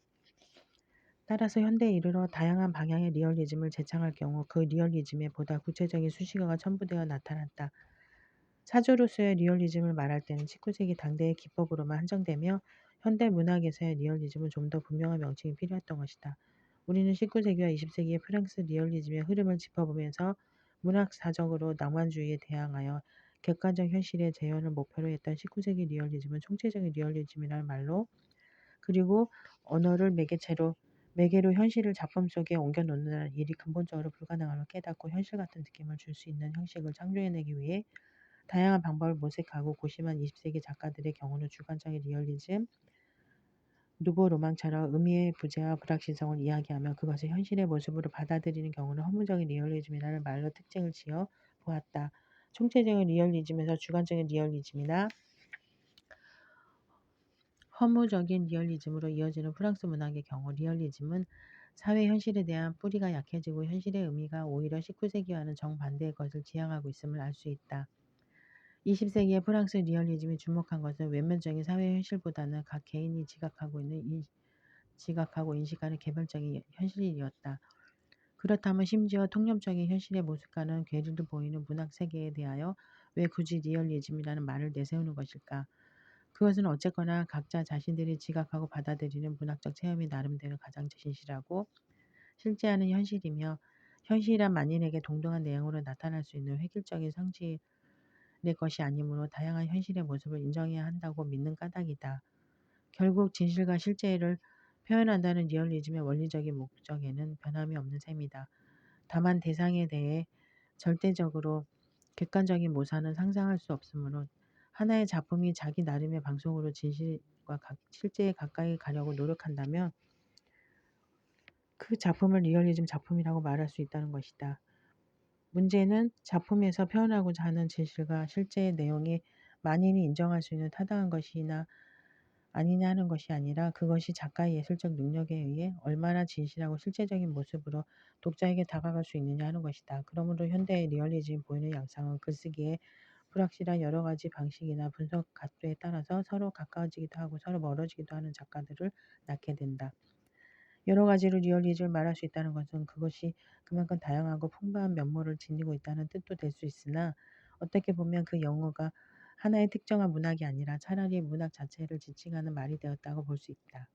따라서 현대에 이르러 다양한 방향의 리얼리즘을 제창할 경우 그 리얼리즘에 보다 구체적인 수식어가 첨부되어 나타났다. 사조로서의 리얼리즘을 말할 때는 19세기 당대의 기법으로만 한정되며 현대 문학에서의 리얼리즘은 좀 더 분명한 명칭이 필요했던 것이다. 우리는 19세기와 20세기의 프랑스 리얼리즘의 흐름을 짚어보면서 문학사적으로 낭만주의에 대항하여 객관적 현실의 재현을 목표로 했던 19세기 리얼리즘은 총체적인 리얼리즘이라는 말로 그리고 언어를 매개로 현실을 작품 속에 옮겨놓는 일이 근본적으로 불가능함을 깨닫고 현실 같은 느낌을 줄 수 있는 형식을 창조해내기 위해 다양한 방법을 모색하고 고심한 20세기 작가들의 경우는 주관적인 리얼리즘, 누보 로망처럼 의미의 부재와 불확실성을 이야기하며 그것을 현실의 모습으로 받아들이는 경우는 허무적인 리얼리즘이라는 말로 특징을 지어 보았다. 총체적인 리얼리즘에서 주관적인 리얼리즘이나 허무적인 리얼리즘으로 이어지는 프랑스 문학의 경우 리얼리즘은 사회 현실에 대한 뿌리가 약해지고 현실의 의미가 오히려 19세기와는 정반대의 것을 지향하고 있음을 알 수 있다. 20세기의 프랑스 리얼리즘이 주목한 것은 외면적인 사회 현실보다는 각 개인이 지각하고 인식하는 개별적인 현실이었다. 그렇다면 심지어 통념적인 현실의 모습과는 괴리를 보이는 문학 세계에 대하여 왜 굳이 리얼리즘이라는 말을 내세우는 것일까? 그것은 어쨌거나 각자 자신들이 지각하고 받아들이는 문학적 체험이 나름대로 가장 진실하고 실제하는 현실이며 현실이란 만인에게 동등한 내용으로 나타날 수 있는 획일적인 상식의 것이 아니므로 다양한 현실의 모습을 인정해야 한다고 믿는 까닭이다. 결국 진실과 실제를 표현한다는 리얼리즘의 원리적인 목적에는 변함이 없는 셈이다. 다만 대상에 대해 절대적으로 객관적인 모사는 상상할 수 없으므로 하나의 작품이 자기 나름의 방송으로 진실과 실제에 가까이 가려고 노력한다면 그 작품을 리얼리즘 작품이라고 말할 수 있다는 것이다. 문제는 작품에서 표현하고자 하는 진실과 실제의 내용이 만인이 인정할 수 있는 타당한 것이나 아니냐 하는 것이 아니라 그것이 작가의 예술적 능력에 의해 얼마나 진실하고 실제적인 모습으로 독자에게 다가갈 수 있느냐 하는 것이다. 그러므로 현대의 리얼리즘이 보이는 양상은 글쓰기에 불확실한 여러 가지 방식이나 분석 각도에 따라서 서로 가까워지기도 하고 서로 멀어지기도 하는 작가들을 낳게 된다. 여러 가지로 리얼리즘을 말할 수 있다는 것은 그것이 그만큼 다양하고 풍부한 면모를 지니고 있다는 뜻도 될 수 있으나 어떻게 보면 그 용어가 하나의 특정한 문학이 아니라 차라리 문학 자체를 지칭하는 말이 되었다고 볼 수 있다.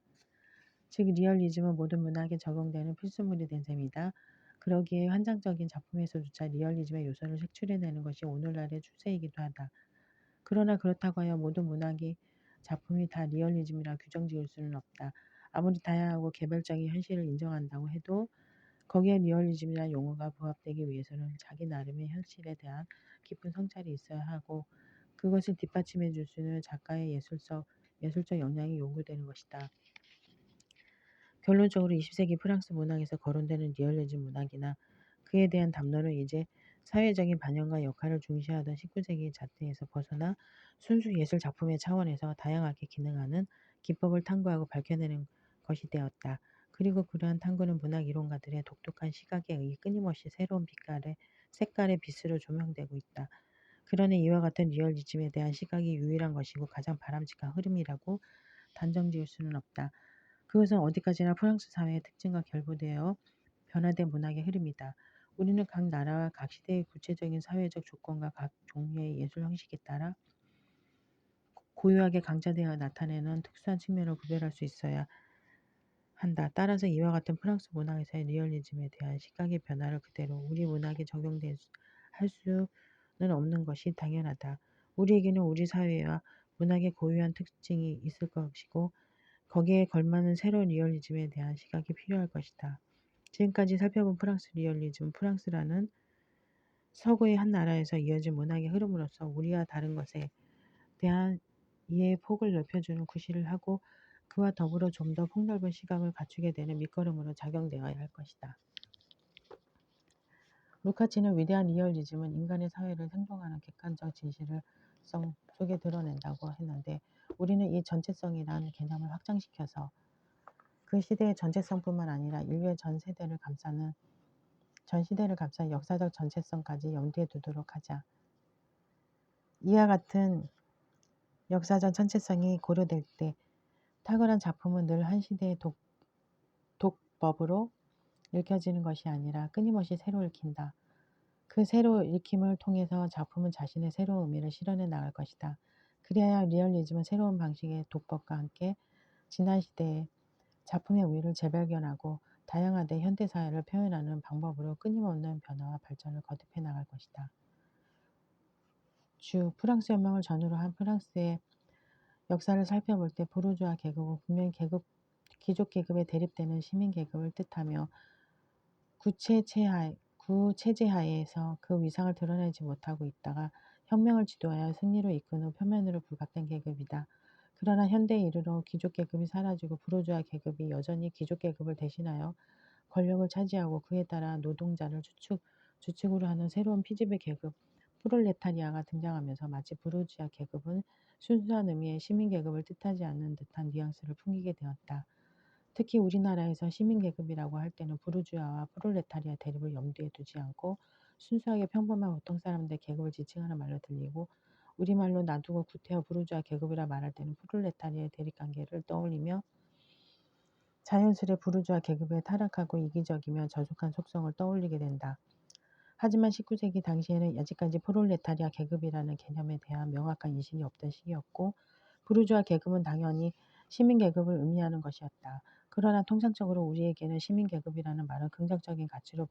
즉 리얼리즘은 모든 문학에 적용되는 필수물이 된 셈이다. 그러기에 환상적인 작품에서조차 리얼리즘의 요소를 색출해내는 것이 오늘날의 추세이기도 하다. 그러나 그렇다고 하여 모든 문학이 작품이 다 리얼리즘이라 규정지을 수는 없다. 아무리 다양하고 개별적인 현실을 인정한다고 해도 거기에 리얼리즘이라는 용어가 부합되기 위해서는 자기 나름의 현실에 대한 깊은 성찰이 있어야 하고 그것을 뒷받침해 줄 수 있는 작가의 예술적 역량이 요구되는 것이다. 결론적으로 20세기 프랑스 문학에서 거론되는 리얼리즘 문학이나 그에 대한 담론은 이제 사회적인 반영과 역할을 중시하던 19세기 자태에서 벗어나 순수 예술 작품의 차원에서 다양하게 기능하는 기법을 탐구하고 밝혀내는 것이 되었다. 그리고 그러한 탐구는 문학 이론가들의 독특한 시각에 의해 끊임없이 새로운 색깔의 빛으로 조명되고 있다. 그러니 이와 같은 리얼리즘에 대한 시각이 유일한 것이고 가장 바람직한 흐름이라고 단정지을 수는 없다. 그것은 어디까지나 프랑스 사회의 특징과 결부되어 변화된 문학의 흐름이다. 우리는 각 나라와 각 시대의 구체적인 사회적 조건과 각 종류의 예술 형식에 따라 고유하게 강조되어 나타내는 특수한 측면을 구별할 수 있어야 한다. 따라서 이와 같은 프랑스 문학에서의 리얼리즘에 대한 시각의 변화를 그대로 우리 문학에 적용할 수는 없는 것이 당연하다. 우리에게는 우리 사회와 문학의 고유한 특징이 있을 것이고 거기에 걸맞는 새로운 리얼리즘에 대한 시각이 필요할 것이다. 지금까지 살펴본 프랑스 리얼리즘, 프랑스라는 서구의 한 나라에서 이어진 문학의 흐름으로서 우리와 다른 것에 대한 이해의 폭을 넓혀주는 구실을 하고 그와 더불어 좀 더 폭넓은 시각을 갖추게 되는 밑거름으로 작용되어야 할 것이다. 루카치는 위대한 리얼리즘은 인간의 사회를 생동하는 객관적 진실성 속에 드러낸다고 했는데 우리는 이 전체성이란 개념을 확장시켜서 그 시대의 전체성뿐만 아니라 인류의 전 시대를 감싼 역사적 전체성까지 염두에 두도록 하자. 이와 같은 역사적 전체성이 고려될 때 탁월한 작품은 늘 한 시대의 독법으로 읽혀지는 것이 아니라 끊임없이 새로 읽힌다. 그 새로 읽힘을 통해서 작품은 자신의 새로운 의미를 실현해 나갈 것이다. 그리하여 리얼리즘은 새로운 방식의 독법과 함께 지난 시대의 작품의 의미를 재발견하고 다양하게 현대사회를 표현하는 방법으로 끊임없는 변화와 발전을 거듭해 나갈 것이다. 프랑스 혁명을 전후로 한 프랑스의 역사를 살펴볼 때 부르주아 계급은 분명히 귀족 계급에 대립되는 시민 계급을 뜻하며 구체제하에서 그 위상을 드러내지 못하고 있다가 혁명을 지도하여 승리로 이끈 후 표면으로 부각된 계급이다. 그러나 현대에 이르러 귀족 계급이 사라지고 부르주아 계급이 여전히 귀족 계급을 대신하여 권력을 차지하고 그에 따라 노동자를 주축으로 하는 새로운 피지배 계급 프롤레타리아가 등장하면서 마치 부르주아 계급은 순수한 의미의 시민 계급을 뜻하지 않는 듯한 뉘앙스를 풍기게 되었다. 특히 우리나라에서 시민계급이라고 할 때는 부르주아와 프롤레타리아 대립을 염두에 두지 않고 순수하게 평범한 보통 사람들의 계급을 지칭하는 말로 들리고 우리말로 놔두고 구태여 부르주아 계급이라 말할 때는 프롤레타리아의 대립관계를 떠올리며 자연스레 부르주아 계급의 타락하고 이기적이며 저속한 속성을 떠올리게 된다. 하지만 19세기 당시에는 아직까지 프롤레타리아 계급이라는 개념에 대한 명확한 인식이 없던 시기였고 부르주아 계급은 당연히 시민계급을 의미하는 것이었다. 그러나 통상적으로 우리에게는 시민계급이라는 말은 긍정적인 가치로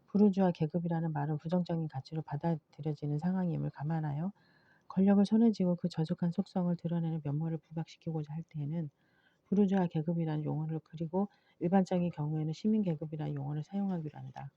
부르주아 계급이라는 말은 부정적인 가치로 받아들여지는 상황임을 감안하여 권력을 손에 쥐고 그 저속한 속성을 드러내는 면모를 부각시키고자 할 때에는 부르주아 계급이라는 용어를 그리고 일반적인 경우에는 시민계급이라는 용어를 사용하기로 한다.